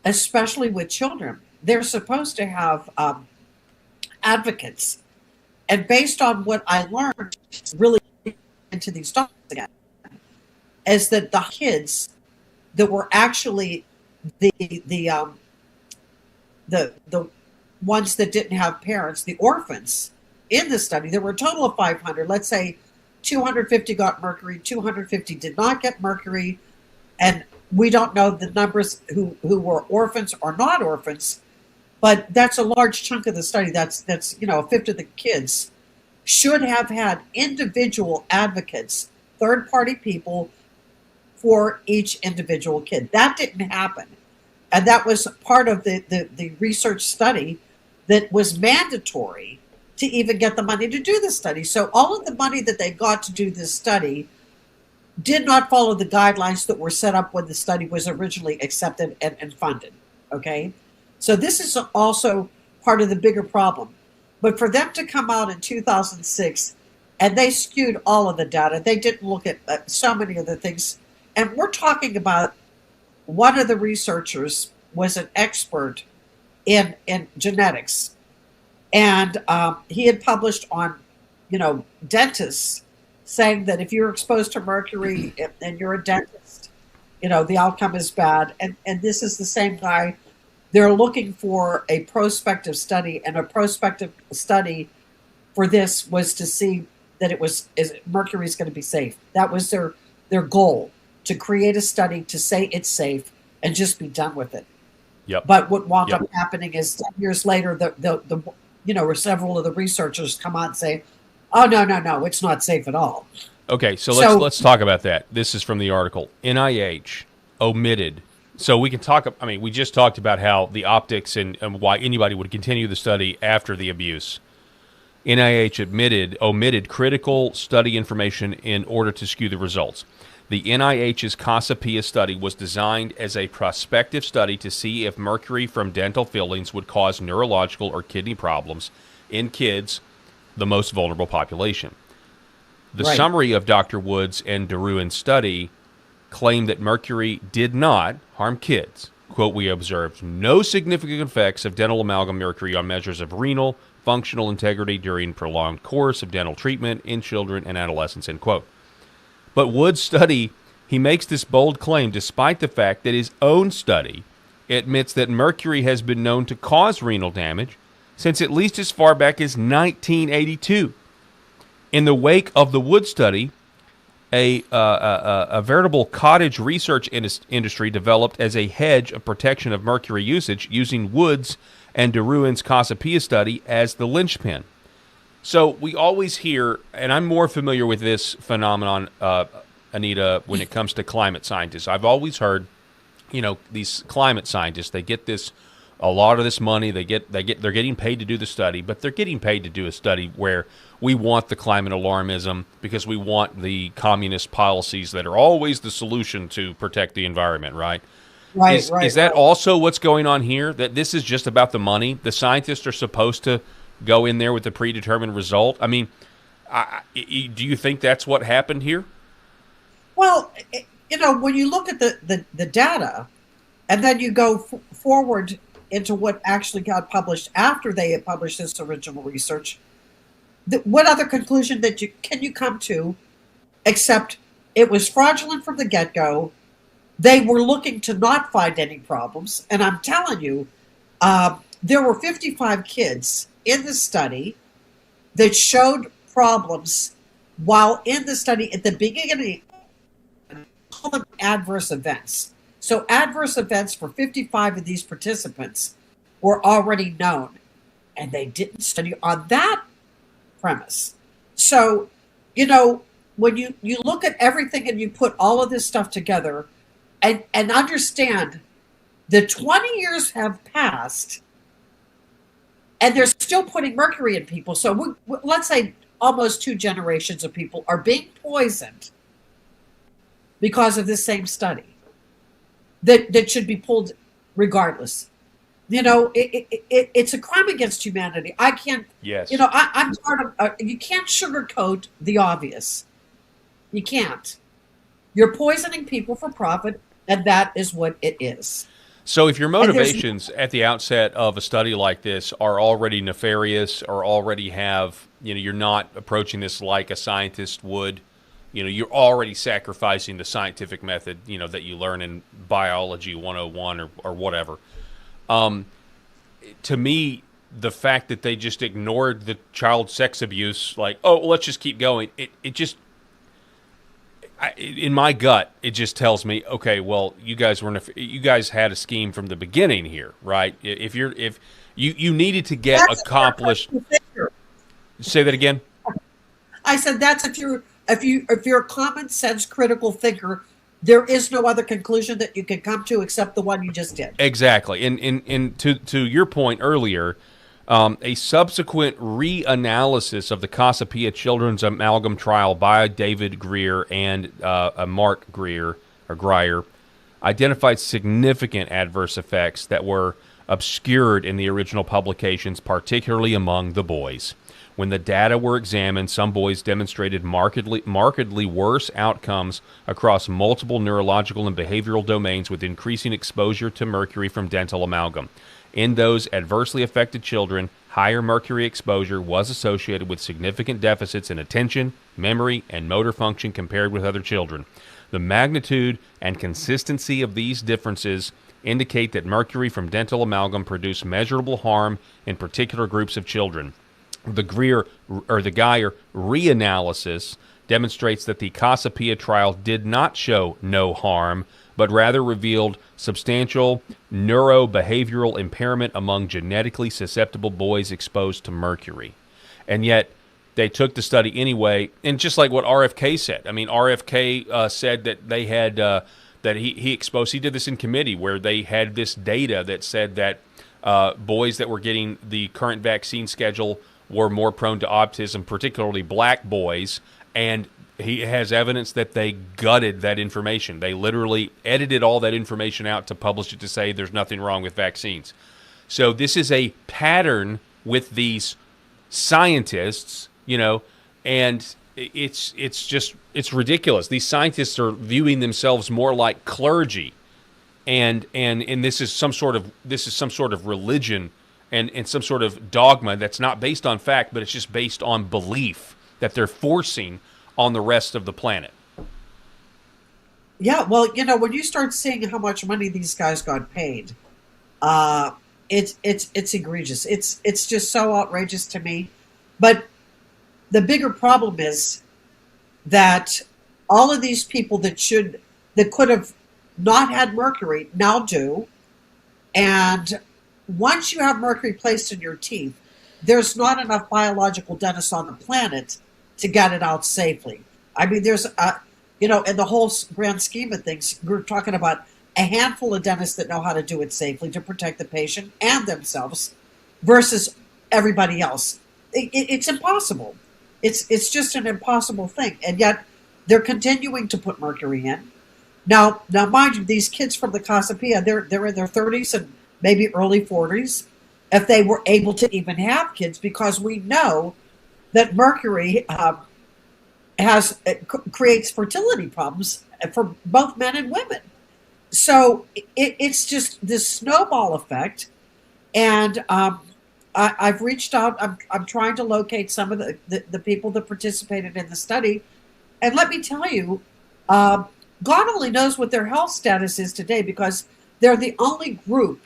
especially with children, they're supposed to have advocates. And based on what I learned, really into these documents again, is that the kids that were actually the ones that didn't have parents, the orphans in the study, there were a total of 500. Let's say 250 got mercury, 250 did not get mercury, and we don't know the numbers who were orphans or not orphans, but that's a large chunk of the study. That's a fifth of the kids should have had individual advocates, third-party people for each individual kid. That didn't happen. And that was part of the research study that was mandatory to even get the money to do the study. So all of the money that they got to do this study did not follow the guidelines that were set up when the study was originally accepted and funded. Okay? So this is also part of the bigger problem. But for them to come out in 2006, and they skewed all of the data, they didn't look at so many other things. And we're talking about one of the researchers was an expert in genetics. And he had published on, dentists, saying that if you're exposed to mercury and you're a dentist, the outcome is bad. And this is the same guy. They're looking for a prospective study, and a prospective study for this was to see that mercury is going to be safe. That was their goal, to create a study to say it's safe and just be done with it. Yep. But what wound up happening is 10 years later, or several of the researchers come out and say, oh, no, it's not safe at all. Okay, so let's talk about that. This is from the article. NIH omitted. So we can talk, we just talked about how the optics and why anybody would continue the study after the abuse. NIH omitted critical study information in order to skew the results. The NIH's Casapia study was designed as a prospective study to see if mercury from dental fillings would cause neurological or kidney problems in kids, the most vulnerable population. The summary of Dr. Woods and DeRuin's study claimed that mercury did not harm kids. Quote, we observed no significant effects of dental amalgam mercury on measures of renal, functional integrity during prolonged course of dental treatment in children and adolescents, end quote. But Wood's study, he makes this bold claim despite the fact that his own study admits that mercury has been known to cause renal damage since at least as far back as 1982. In the wake of the Wood study, a veritable cottage research industry developed as a hedge of protection of mercury usage using Woods and DeRuin's Casapia study as the linchpin. So we always hear, and I'm more familiar with this phenomenon, Anita, when it comes to climate scientists. I've always heard, these climate scientists, they get a lot of this money, they're getting paid to do the study, but they're getting paid to do a study where we want the climate alarmism because we want the communist policies that are always the solution to protect the environment, right? Is that also what's going on here? That this is just about the money? The scientists are supposed to go in there with a predetermined result? Do you think that's what happened here? Well, when you look at the data, and then you go forward into what actually got published after they had published this original research, what other conclusion can you come to except it was fraudulent from the get-go? They were looking to not find any problems. And I'm telling you, there were 55 kids in the study that showed problems while in the study at the beginning, call them adverse events. So adverse events for 55 of these participants were already known, and they didn't study on that premise. So, when you look at everything and you put all of this stuff together and understand that 20 years have passed and they're still putting mercury in people. So let's say almost 2 generations of people are being poisoned because of this same study that should be pulled regardless. It's a crime against humanity. I can't, yes. I'm part of, you can't sugarcoat the obvious. You can't. You're poisoning people for profit, and that is what it is. So if your motivations at the outset of a study like this are already nefarious or already have, you're not approaching this like a scientist would, you're already sacrificing the scientific method, that you learn in biology 101 or whatever. To me, the fact that they just ignored the child sex abuse, like, oh, well, let's just keep going. It just, in my gut, it just tells me, okay, well, you guys had a scheme from the beginning here, right? If you needed to get accomplished. Say that again. I said that's if you're a common sense critical thinker, there is no other conclusion that you can come to except the one you just did. Exactly. And to your point earlier, a subsequent reanalysis of the Casapia Children's Amalgam Trial by David Greer and Mark Greer identified significant adverse effects that were obscured in the original publications, particularly among the boys. When the data were examined, some boys demonstrated markedly worse outcomes across multiple neurological and behavioral domains with increasing exposure to mercury from dental amalgam. In those adversely affected children, higher mercury exposure was associated with significant deficits in attention, memory, and motor function compared with other children. The magnitude and consistency of these differences indicate that mercury from dental amalgam produced measurable harm in particular groups of children. The Greer reanalysis demonstrates that the Casapia trial did not show no harm but rather revealed substantial neurobehavioral impairment among genetically susceptible boys exposed to mercury. And yet, they took the study anyway, and just like what RFK said. I mean, RFK said that they had that he exposed. He did this in committee where they had this data that said that boys that were getting the current vaccine schedule were more prone to autism, particularly black boys. And he has evidence that they gutted that information. They literally edited all that information out to publish it to say there's nothing wrong with vaccines. So this is a pattern with these scientists, and it's ridiculous. These scientists are viewing themselves more like clergy, and this is some sort of religion and some sort of dogma that's not based on fact, but it's just based on belief that they're forcing on the rest of the planet. Yeah, well, when you start seeing how much money these guys got paid, it's egregious. It's just so outrageous to me. But the bigger problem is that all of these people that could have not had mercury now do, and once you have mercury placed in your teeth, there's not enough biological dentists on the planet to get it out safely. I mean, there's, in the whole grand scheme of things, we're talking about a handful of dentists that know how to do it safely to protect the patient and themselves versus everybody else. It's impossible. It's just an impossible thing. And yet they're continuing to put mercury in. Now, mind you, these kids from the Casapia, they're in their 30s and maybe early 40s, if they were able to even have kids, because we know that mercury creates fertility problems for both men and women. So it's just this snowball effect. And I've reached out. I'm trying to locate some of the people that participated in the study. And let me tell you, God only knows what their health status is today, because they're the only group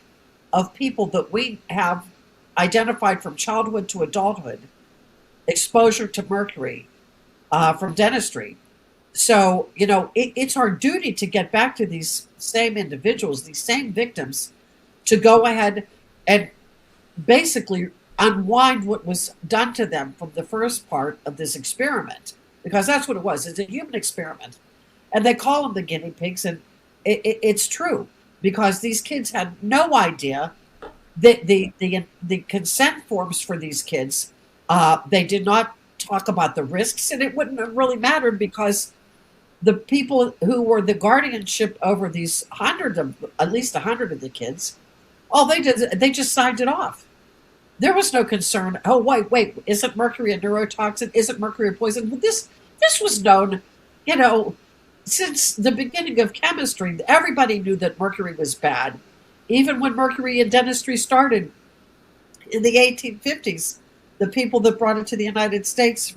of people that we have identified from childhood to adulthood exposure to mercury from dentistry. So, it's our duty to get back to these same individuals, these same victims, to go ahead and basically unwind what was done to them from the first part of this experiment, because that's what it was. It's a human experiment. And they call them the guinea pigs, and it's true, because these kids had no idea that the consent forms for these kids, they did not talk about the risks, and it wouldn't have really mattered, because the people who were the guardianship over these at least 100 of the kids, all they did, they just signed it off. There was no concern. Oh, wait, isn't mercury a neurotoxin? Isn't mercury a poison? Well, this was known, since the beginning of chemistry. Everybody knew that mercury was bad. Even when mercury in dentistry started in the 1850s, the people that brought it to the United States,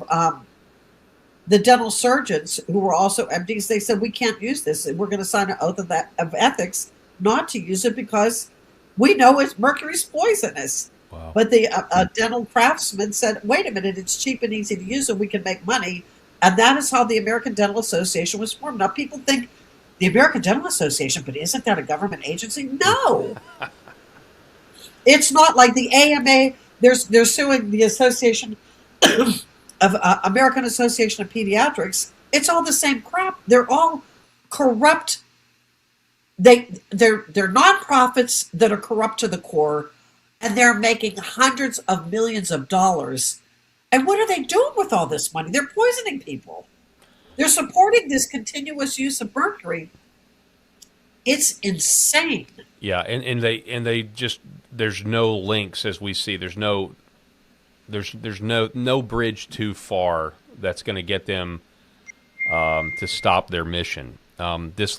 the dental surgeons who were also MDs, they said, we can't use this, and we're going to sign an oath of ethics not to use it, because we know mercury's poisonous. Wow. But the dental craftsman said, wait a minute, it's cheap and easy to use, and we can make money. And that is how the American Dental Association was formed. Now, people think the American Dental Association, but isn't that a government agency? No. It's not like the AMA. They're suing the Association of American Association of Pediatrics. It's all the same crap. They're all corrupt. They're nonprofits that are corrupt to the core, and they're making hundreds of millions of dollars. And what are they doing with all this money? They're poisoning people. They're supporting this continuous use of mercury. It's insane. Yeah, and they just, there's no links, as we see. There's no bridge too far that's going to get them to stop their mission. This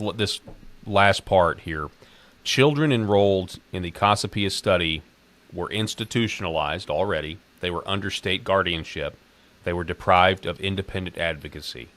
last part here: children enrolled in the Casapia study were institutionalized already. They were under state guardianship. They were deprived of independent advocacy.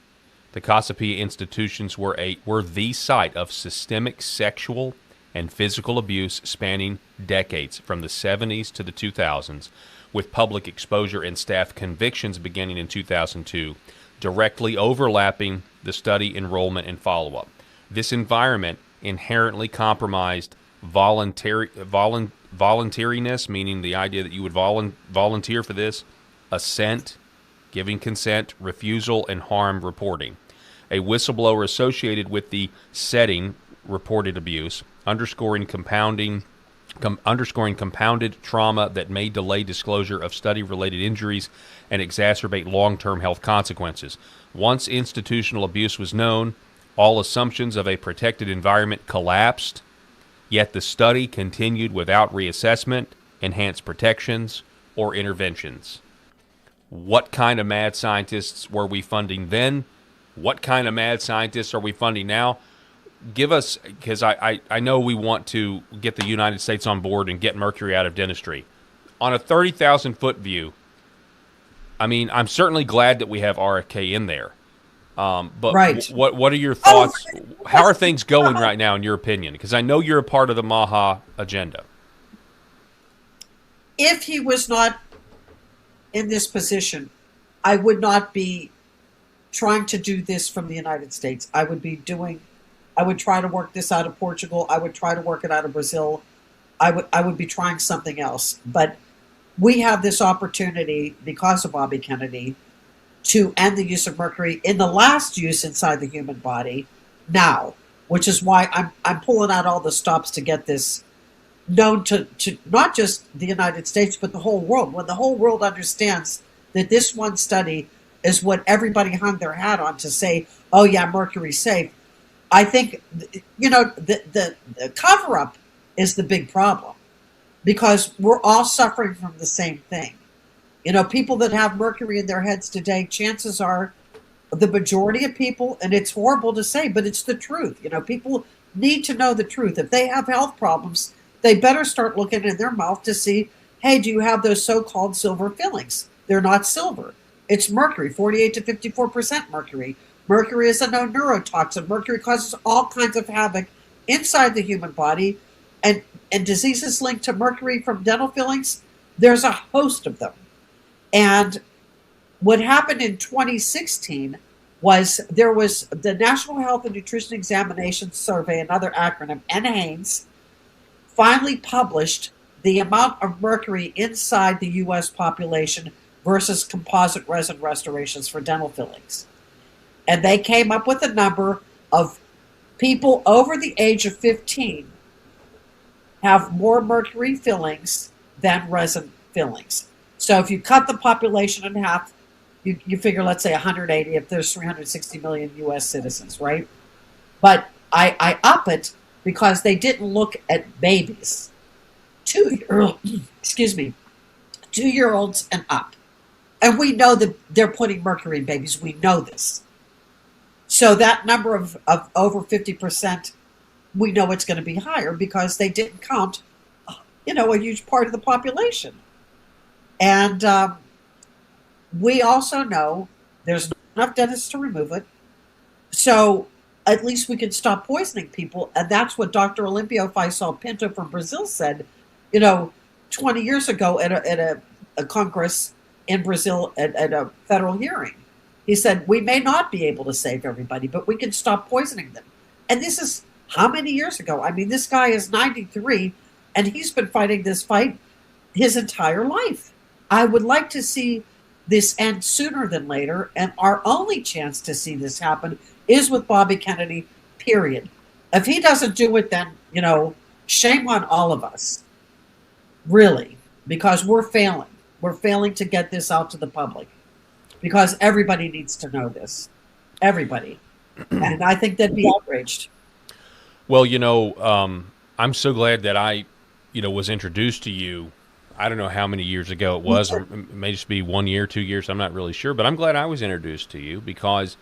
The Casapia institutions were the site of systemic sexual and physical abuse spanning decades, from the 70s to the 2000s, with public exposure and staff convictions beginning in 2002, directly overlapping the study enrollment and follow-up. This environment inherently compromised voluntariness, meaning the idea that you would volunteer for this, assent, giving consent, refusal, and harm reporting. A whistleblower associated with the setting reported abuse, underscoring compounded trauma that may delay disclosure of study-related injuries and exacerbate long-term health consequences. Once institutional abuse was known, all assumptions of a protected environment collapsed, yet the study continued without reassessment, enhanced protections, or interventions. What kind of mad scientists were we funding then? What kind of mad scientists are we funding now? Give us, because I know we want to get the United States on board and get Mercury out of dentistry. On a 30,000-foot view, I mean, I'm certainly glad that we have RFK in there. But right. What are your thoughts? How are things going right now, in your opinion? Because I know you're a part of the Maha agenda. If he was not in this position, I would not be trying to do this from the United States. I would try to work this out of Portugal. I would try to work it out of Brazil. I would be trying something else. But we have this opportunity, because of Bobby Kennedy, to end the use of mercury in the last use inside the human body now, which is why I'm pulling out all the stops to get this known to not just the United States, but the whole world. When the whole world understands that this one study is what everybody hung their hat on to say, oh yeah, mercury's safe. I think, the cover-up is the big problem, because we're all suffering from the same thing. People that have mercury in their heads today, chances are the majority of people, and it's horrible to say, but it's the truth. People need to know the truth. If they have health problems, they better start looking in their mouth to see, hey, do you have those so-called silver fillings? They're not silver. It's mercury, 48 to 54% mercury. Mercury is a known neurotoxin. Mercury causes all kinds of havoc inside the human body, and diseases linked to mercury from dental fillings, there's a host of them. And what happened in 2016 was there was the National Health and Nutrition Examination Survey, another acronym, NHANES, finally published the amount of mercury inside the U.S. population versus composite resin restorations for dental fillings. And they came up with a number of people over the age of 15 have more mercury fillings than resin fillings. So if you cut the population in half, you figure, let's say 180, if there's 360 million U.S. citizens, right? But I up it because they didn't look at babies, 2-year-olds and up. And we know that they're putting mercury in babies. We know this. So that number of over 50%, we know it's going to be higher because they didn't count, a huge part of the population. And we also know there's not enough dentists to remove it. So at least we can stop poisoning people. And that's what Dr. Olimpio Faisal Pinto from Brazil said, 20 years ago at a Congress in Brazil at a federal hearing. He said, we may not be able to save everybody, but we can stop poisoning them. And this is how many years ago? I mean, this guy is 93, and he's been fighting this fight his entire life. I would like to see this end sooner than later, and our only chance to see this happen is with Bobby Kennedy, period. If he doesn't do it, then, shame on all of us, really, because we're failing. We're failing to get this out to the public. Because everybody needs to know this. Everybody. And I think they'd be outraged. Well, I'm so glad that I, was introduced to you. I don't know how many years ago it was. Or it may just be 1 year, 2 years. I'm not really sure. But I'm glad I was introduced to you because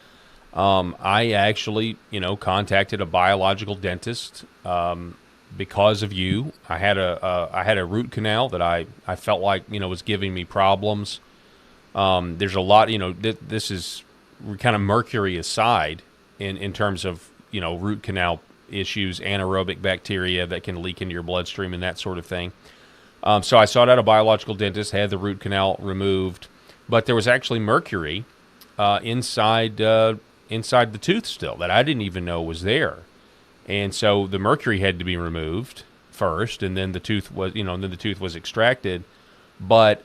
I actually, contacted a biological dentist because of you. I had a root canal that I felt like, was giving me problems. There's a lot, this is kind of mercury aside in terms of, root canal issues, anaerobic bacteria that can leak into your bloodstream and that sort of thing. So I sought out a biological dentist, had the root canal removed, but there was actually mercury inside the tooth still that I didn't even know was there. And so the mercury had to be removed first, and then the tooth was extracted. But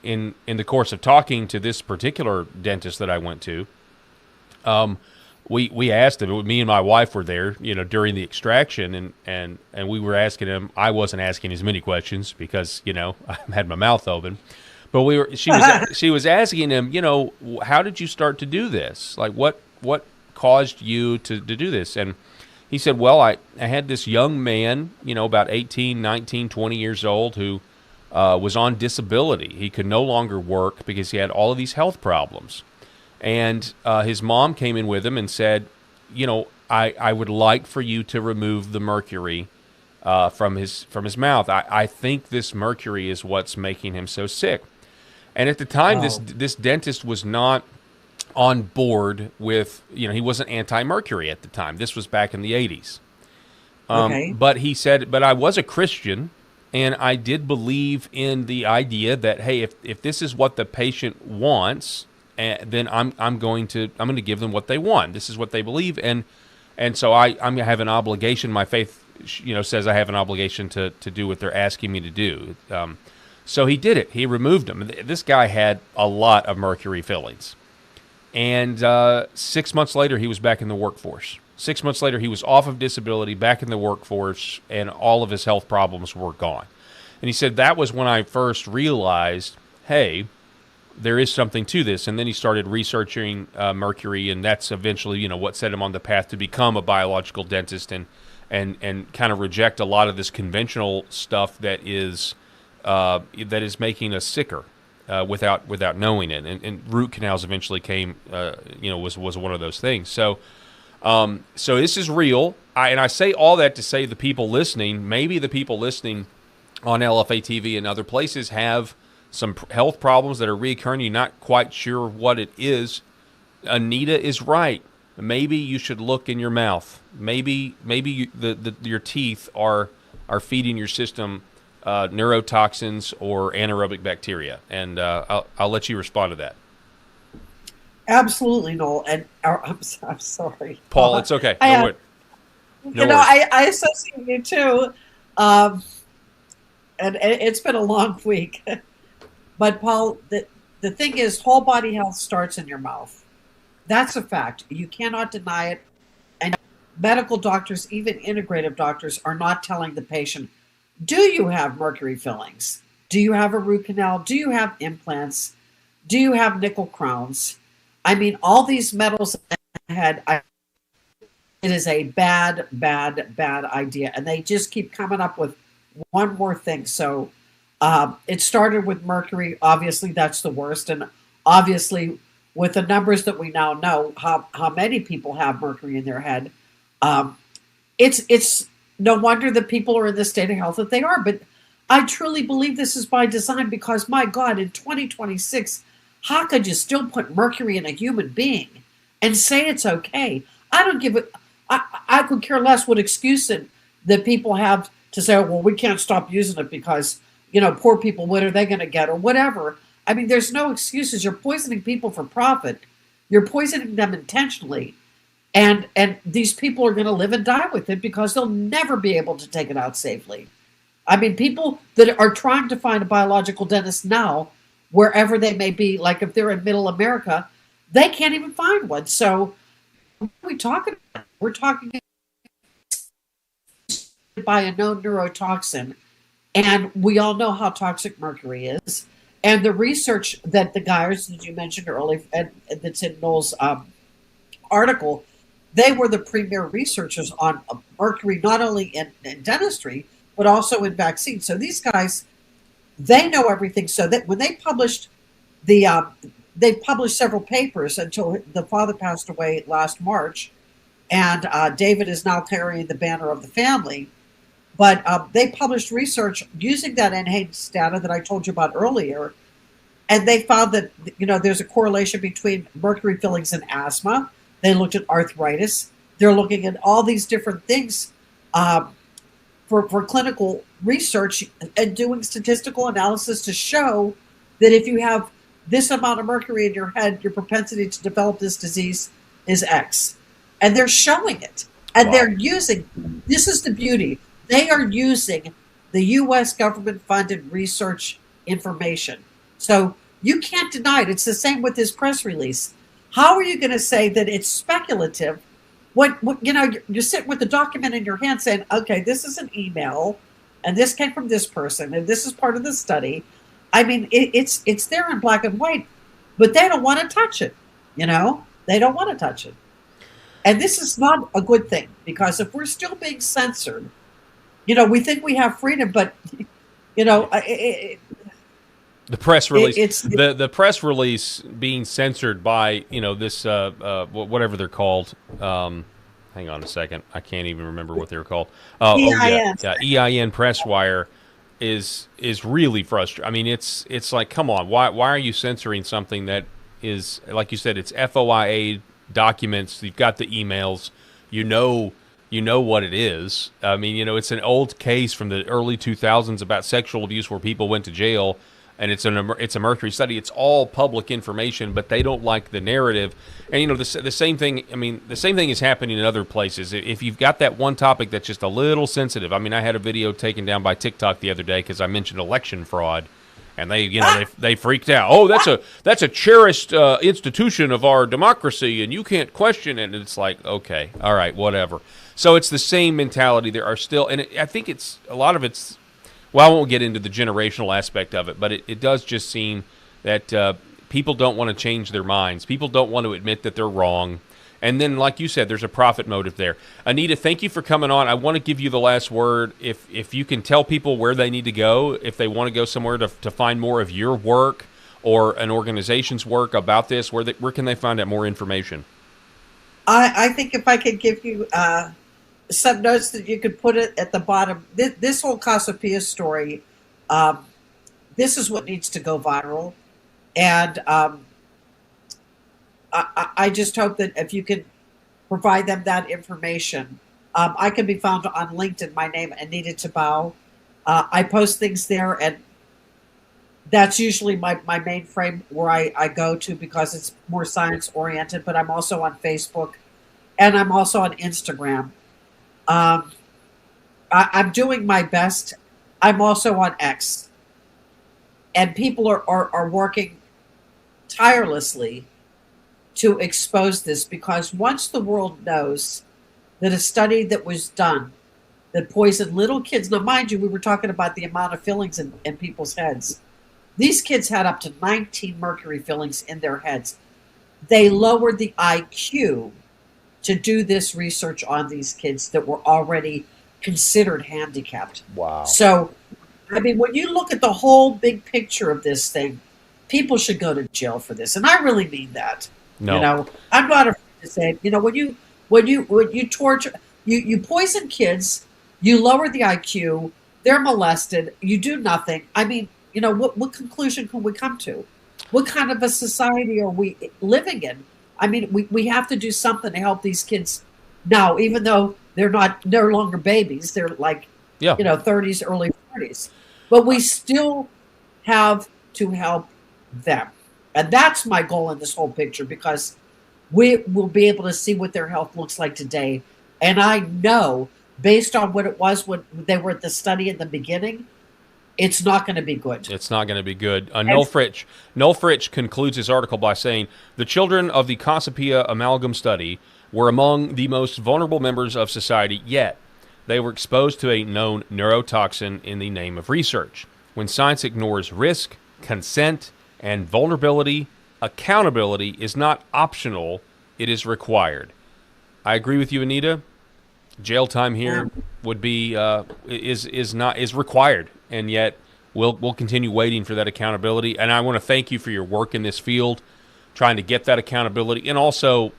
in the course of talking to this particular dentist that I went to, we asked him. Me and my wife were there, during the extraction, and we were asking him. I wasn't asking as many questions because I had my mouth open, but she was asking him, how did you start to do this? Like what caused you to do this? And he said, well, I had this young man, about 18, 19, 20 years old who was on disability. He could no longer work because he had all of these health problems. And his mom came in with him and said, I would like for you to remove the mercury from his mouth. I think this mercury is what's making him so sick. And at the time, this dentist was not on board with, he wasn't anti-mercury at the time. This was back in the 80s. Okay. But he said, but I was a Christian, and I did believe in the idea that, hey, if this is what the patient wants, then I'm going to give them what they want. This is what they believe, and so I'm going to have an obligation. My faith, says I have an obligation to do what they're asking me to do. So he did it. He removed them. This guy had a lot of mercury fillings, and 6 months later he was back in the workforce. 6 months later he was off of disability, back in the workforce, and all of his health problems were gone. And he said that was when I first realized, hey, there is something to this. And then he started researching mercury, and that's eventually, what set him on the path to become a biological dentist and kind of reject a lot of this conventional stuff that is making us sicker without knowing it. And root canals eventually came, was one of those things. So this is real. I say all that to say the people listening, maybe the people listening on LFA TV and other places have some health problems that are reoccurring. You're not quite sure what it is. Anita is right. Maybe you should look in your mouth. Maybe your teeth are feeding your system neurotoxins or anaerobic bacteria. And I'll let you respond to that. Absolutely, Noel. And I'm sorry, Paul. It's okay. I associate you too. And it's been a long week. But Paul, the thing is, whole body health starts in your mouth. That's a fact. You cannot deny it. And medical doctors, even integrative doctors, are not telling the patient, do you have mercury fillings? Do you have a root canal? Do you have implants? Do you have nickel crowns? I mean, all these metals in the head, it is a bad idea. And they just keep coming up with one more thing. So it started with mercury. Obviously, that's the worst. And obviously, with the numbers that we now know, how many people have mercury in their head, it's no wonder that people are in the state of health that they are. But I truly believe this is by design because, my God, in 2026, how could you still put mercury in a human being and say it's okay? I don't give it. I could care less what excuse that people have to say, oh, well, we can't stop using it because, poor people, what are they going to get or whatever. I mean, there's no excuses. You're poisoning people for profit. You're poisoning them intentionally. And these people are going to live and die with it because they'll never be able to take it out safely. I mean, people that are trying to find a biological dentist now, wherever they may be, like if they're in middle America, they can't even find one. So what are we talking about? We're talking by a known neurotoxin. And we all know how toxic mercury is. And the research that the guys that you mentioned earlier, and that's in Noel's article, they were the premier researchers on mercury, not only in dentistry, but also in vaccines. So these guys, they know everything. So that when they published they published several papers until the father passed away last March, and David is now carrying the banner of the family. But they published research using that NHANES data that I told you about earlier, and they found that there's a correlation between mercury fillings and asthma. They looked at arthritis. They're looking at all these different things for clinical research and doing statistical analysis to show that if you have this amount of mercury in your head, your propensity to develop this disease is X. And they're showing it. And Wow. they're using, this is the beauty, they are using the U.S. government-funded research information. So you can't deny it. It's the same with this press release. How are you going to say that it's speculative when you're sitting with the document in your hand saying, okay, this is an email, and this came from this person, and this is part of the study. I mean, it's there in black and white, but they don't want to touch it. They don't want to touch it. And this is not a good thing, because if we're still being censored, we think we have freedom, but the press release, the press release being censored by this whatever they're called. Hang on a second, I can't even remember what they were called. EIN. EIN Press Wire is really frustrating. I mean, it's like, come on, why are you censoring something that is, like you said, it's FOIA documents. You've got the emails. You know what it is. I mean, it's an old case from the early 2000s about sexual abuse where people went to jail, and it's a Mercury study. It's all public information, but they don't like the narrative. And the same thing. I mean, the same thing is happening in other places. If you've got that one topic that's just a little sensitive. I mean, I had a video taken down by TikTok the other day because I mentioned election fraud. And they freaked out. Oh, that's a cherished institution of our democracy, and you can't question it. And it's like, okay, all right, whatever. So it's the same mentality. There are still, and I think a lot of it's. Well, I won't get into the generational aspect of it, but it does just seem that people don't want to change their minds. People don't want to admit that they're wrong. And then, like you said, there's a profit motive there. Anita, thank you for coming on. I want to give you the last word. If you can tell people where they need to go, if they want to go somewhere to find more of your work or an organization's work about this, where can they find out more information? I think if I could give you some notes that you could put it at the bottom. This whole Cassiopeia story, this is what needs to go viral. And I just hope that if you can provide them that information. I can be found on LinkedIn. My name, Anita Tibau. I post things there, and that's usually my main frame where I go to because it's more science-oriented, but I'm also on Facebook, and I'm also on Instagram. I'm doing my best. I'm also on X. And people are working tirelessly to expose this, because once the world knows that a study that was done that poisoned little kids, now mind you, we were talking about the amount of fillings in people's heads. These kids had up to 19 mercury fillings in their heads. They lowered the IQ to do this research on these kids that were already considered handicapped. Wow. So, I mean, when you look at the whole big picture of this thing, people should go to jail for this. And I really mean that. No. You know, I'm not afraid to say it. You know, when you torture, you poison kids, you lower the IQ, they're molested, you do nothing. I mean, you know, what conclusion can we come to? What kind of a society are we living in? I mean, we have to do something to help these kids now, even though they're no longer babies. They're like, you know, 30s, early 40s. But we still have to help them. And that's my goal in this whole picture, because we will be able to see what their health looks like today. And I know, based on what it was when they were at the study in the beginning, it's not going to be good. It's not going to be good. Noel Fritsch concludes his article by saying, the children of the Cassiopeia amalgam study were among the most vulnerable members of society, yet they were exposed to a known neurotoxin in the name of research. When science ignores risk, consent, and vulnerability, accountability is not optional, it is required. I agree with you, Anita. Jail time here would be is required, and yet we'll continue waiting for that accountability. And I want to thank you for your work in this field, trying to get that accountability, and also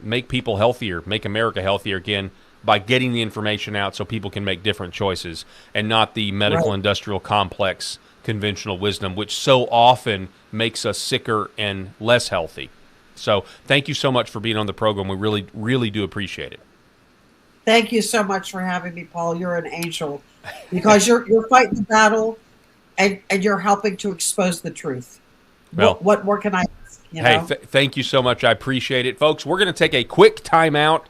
make people healthier, make America healthier again by getting the information out so people can make different choices, and not the medical industrial complex conventional wisdom, which so often makes us sicker and less healthy. So thank you so much for being on the program. We really, really do appreciate it. Thank you so much for having me, Paul. You're an angel, because you're fighting the battle, and you're helping to expose the truth. Well, what more can I ask? You know? Thank you so much. I appreciate it. Folks, we're going to take a quick timeout.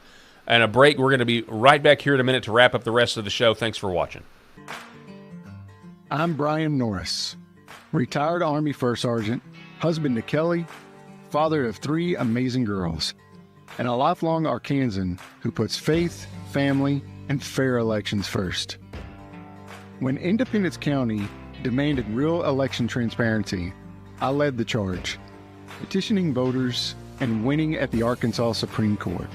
and a break. We're going to be right back here in a minute to wrap up the rest of the show. Thanks for watching. I'm Brian Norris, retired Army First Sergeant, husband to Kelly, father of 3 amazing girls, and a lifelong Arkansan who puts faith, family, and fair elections first. When Independence County demanded real election transparency, I led the charge, petitioning voters and winning at the Arkansas Supreme Court.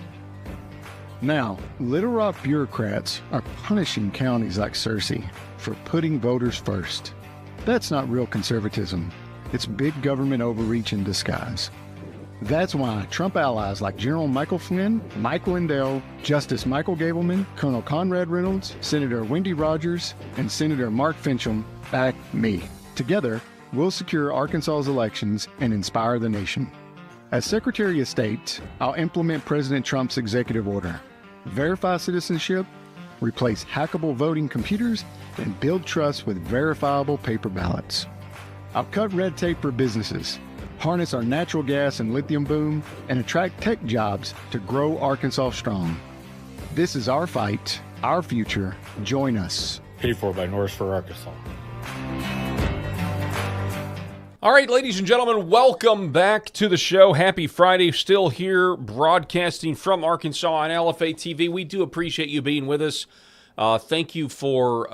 Now, Little Rock bureaucrats are punishing counties like Searcy for putting voters first. That's not real conservatism. It's big government overreach in disguise. That's why Trump allies like General Michael Flynn, Mike Lindell, Justice Michael Gableman, Colonel Conrad Reynolds, Senator Wendy Rogers, and Senator Mark Fincham back me. Together, we'll secure Arkansas's elections and inspire the nation. As Secretary of State, I'll implement President Trump's executive order, verify citizenship, replace hackable voting computers, and build trust with verifiable paper ballots. I'll cut red tape for businesses, harness our natural gas and lithium boom, and attract tech jobs to grow Arkansas strong. This is our fight, our future. Join us. Paid for by Norris for Arkansas. All right, ladies and gentlemen, welcome back to the show. Happy Friday. Still here broadcasting from Arkansas on LFA TV. We do appreciate you being with us. Thank you for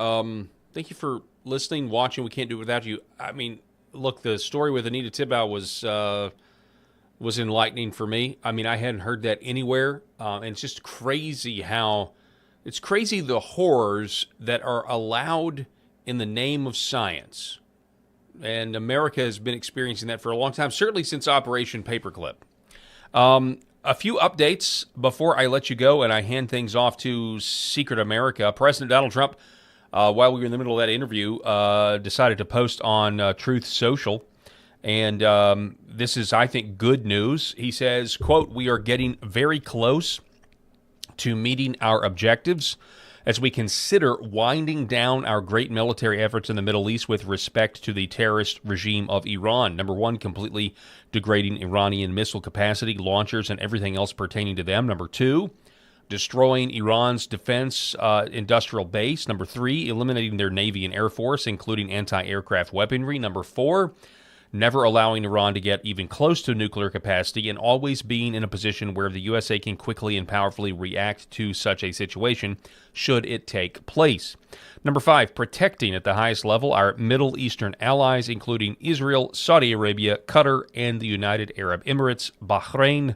listening, watching. We can't do it without you. I mean, look, the story with Anita Tibau was enlightening for me. I mean, I hadn't heard that anywhere. And it's just crazy the horrors that are allowed in the name of science. And America has been experiencing that for a long time, certainly since Operation Paperclip. A few updates before I let you go and I hand things off to Secret America. President Donald Trump, while we were in the middle of that interview, decided to post on Truth Social. And this is, I think, good news. He says, quote, "We are getting very close to meeting our objectives as we consider winding down our great military efforts in the Middle East with respect to the terrorist regime of Iran. Number one, completely degrading Iranian missile capacity, launchers, and everything else pertaining to them. Number two, destroying Iran's defense industrial base. Number three, eliminating their Navy and Air Force, including anti-aircraft weaponry. Number four, never allowing Iran to get even close to nuclear capacity and always being in a position where the USA can quickly and powerfully react to such a situation should it take place. Number five, protecting at the highest level our Middle Eastern allies, including Israel, Saudi Arabia, Qatar, and the United Arab Emirates, Bahrain,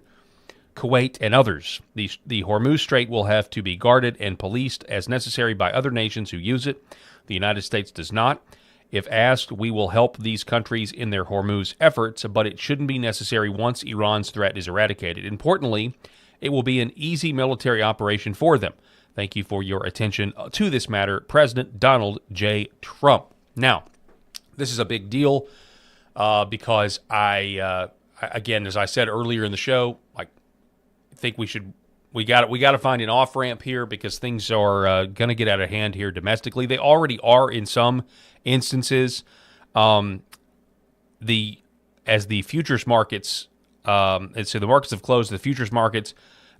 Kuwait, and others. The Hormuz Strait will have to be guarded and policed as necessary by other nations who use it. The United States does not. If asked, we will help these countries in their Hormuz efforts, but it shouldn't be necessary once Iran's threat is eradicated. Importantly, it will be an easy military operation for them. Thank you for your attention to this matter, President Donald J. Trump." Now, this is a big deal because again, as I said earlier in the show, I think we got to find an off-ramp here because things are going to get out of hand here domestically. They already are in some instances. As the futures markets, so the markets have closed, the futures markets,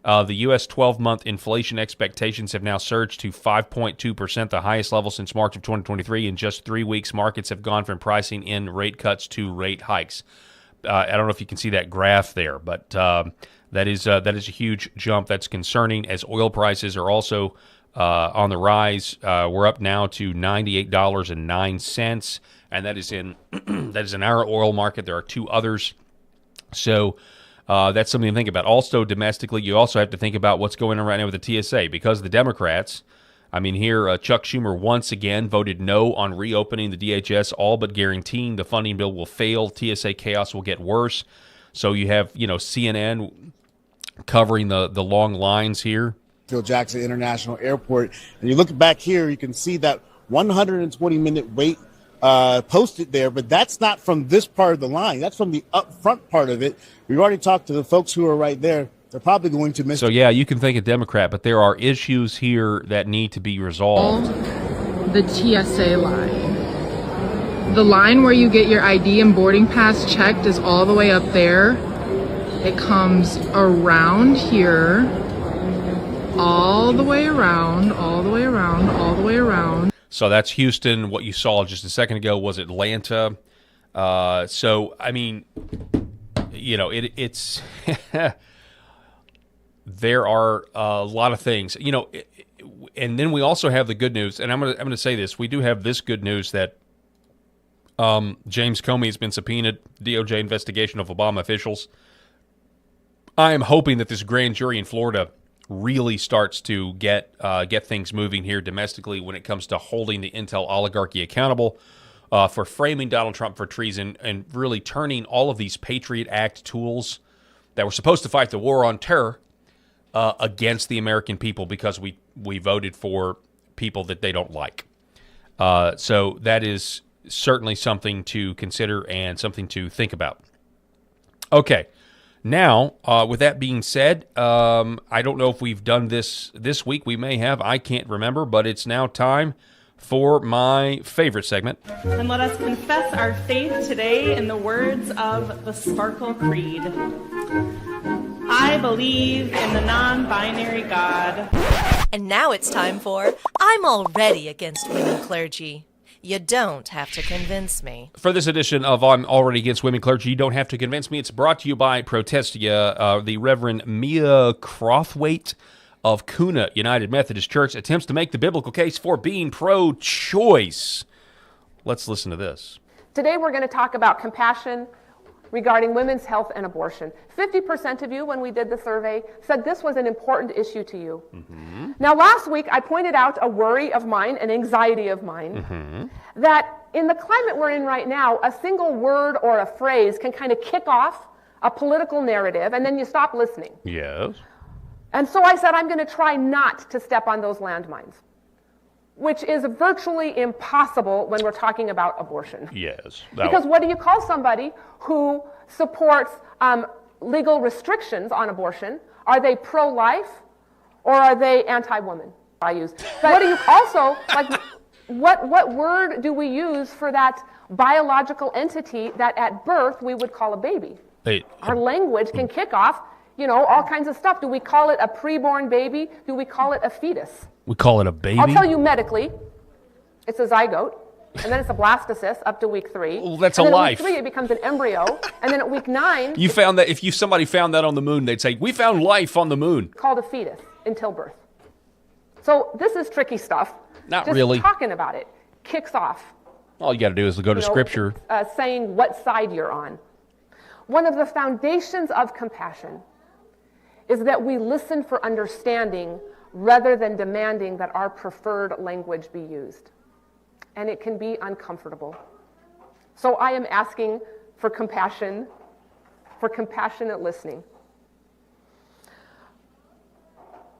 the U.S. 12-month inflation expectations have now surged to 5.2%, the highest level since March of 2023. In just 3 weeks, markets have gone from pricing in rate cuts to rate hikes. I don't know if you can see that graph there, but that is a huge jump. That's concerning as oil prices are also on the rise. We're up now to $98.09, and that is in our oil market. There are two others. So that's something to think about. Also, domestically, you also have to think about what's going on right now with the TSA because the Democrats, I mean, here Chuck Schumer once again voted no on reopening the DHS, all but guaranteeing the funding bill will fail. TSA chaos will get worse. So you have, CNN covering the long lines here. Phil Jackson International Airport. And you look back here, you can see that 120-minute wait posted there, but that's not from this part of the line. That's from the up front part of it. We've already talked to the folks who are right there. They're probably going to miss. So, yeah, you can thank a Democrat, but there are issues here that need to be resolved. The TSA line. The line where you get your ID and boarding pass checked is all the way up there. It comes around here all the way around, all the way around, all the way around. So that's Houston. What you saw just a second ago was Atlanta. So, I mean, you know, it's there are a lot of things, you know, and then we also have the good news, and I'm going to say this. We do have this good news that James Comey has been subpoenaed, DOJ investigation of Obama officials. I am hoping that this grand jury in Florida really starts to get things moving here domestically when it comes to holding the intel oligarchy accountable for framing Donald Trump for treason and really turning all of these Patriot Act tools that were supposed to fight the war on terror against the American people because we voted for people that they don't like. So that is certainly something to consider and something to think about. Okay. Now, with that being said, I don't know if we've done this week. We may have. I can't remember, but it's now time for my favorite segment. And let us confess our faith today in the words of the Sparkle Creed. I believe in the non-binary God. And now it's time for I'm Already Against Women Clergy. You don't have to convince me. For this edition of I'm Already Against Women Clergy, you don't have to convince me. It's brought to you by Protestia. The Reverend Mia Crothwaite of Kuna United Methodist Church attempts to make the biblical case for being pro-choice. Let's listen to this. Today we're going to talk about compassion regarding women's health and abortion. 50% of you, when we did the survey, said this was an important issue to you. Mm-hmm. Now, last week, I pointed out a worry of mine, an anxiety of mine, that in the climate we're in right now, a single word or a phrase can kind of kick off a political narrative, and then you stop listening. Yes. And so I said, I'm going to try not to step on those landmines, which is virtually impossible when we're talking about abortion. Yes. Because what do you call somebody who supports legal restrictions on abortion? Are they pro-life or are they anti-woman? I use. But what do you also, like, what word do we use for that biological entity that at birth we would call a baby? Our language can kick off, you know, all kinds of stuff. Do we call it a preborn baby? Do we call it a fetus? We call it a baby? I'll tell you medically, it's a zygote, and then it's a blastocyst up to week 3. Well, that's and a then life. At week 3, it becomes an embryo, and then at week 9... You found that, if somebody found that on the moon, they'd say, we found life on the moon. Called a fetus until birth. So this is tricky stuff. Not Just really. talking about it kicks off. All you got to do is go to Scripture. Saying what side you're on. One of the foundations of compassion is that we listen for understanding rather than demanding that our preferred language be used. And it can be uncomfortable. So I am asking for compassion, for compassionate listening,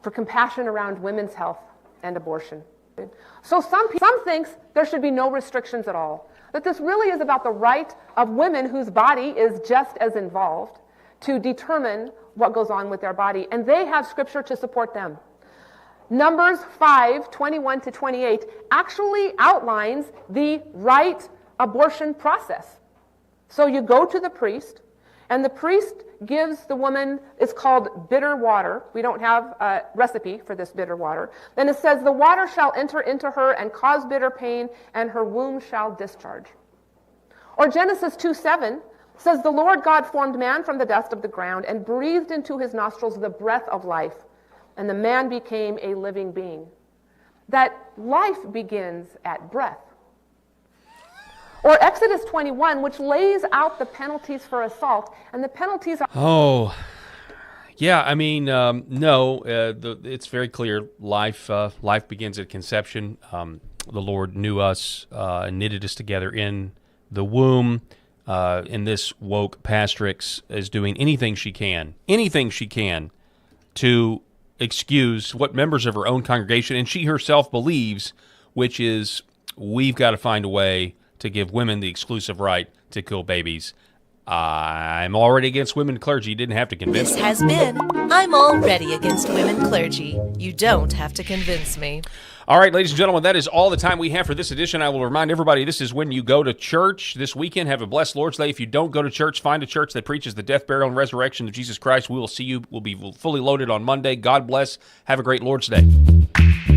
for compassion around women's health and abortion. So some thinks there should be no restrictions at all, that this really is about the right of women whose body is just as involved to determine what goes on with their body, and they have scripture to support them. Numbers 5:21-28 actually outlines the right abortion process. So you go to the priest, and the priest gives the woman, it's called bitter water. We don't have a recipe for this bitter water. Then it says, the water shall enter into her and cause bitter pain, and her womb shall discharge. Or Genesis 2:7 says, the Lord God formed man from the dust of the ground and breathed into his nostrils the breath of life, and the man became a living being. That life begins at breath. Or Exodus 21, which lays out the penalties for assault, and the penalties are... Oh, yeah, I mean, no, it's very clear. Life begins at conception. The Lord knew us, knitted us together in the womb. And this woke pastrix is doing anything she can to excuse what members of her own congregation and she herself believes, which is we've got to find a way to give women the exclusive right to kill babies. I'm already against women clergy. You didn't have to convince This me. has been I'm Already Against Women Clergy. You don't have to convince me. All right, ladies and gentlemen, that is all the time we have for this edition. I will remind everybody this is when you go to church this weekend. Have a blessed Lord's Day. If you don't go to church, find a church that preaches the death, burial, and resurrection of Jesus Christ. We will see you. We'll be fully loaded on Monday. God bless. Have a great Lord's Day.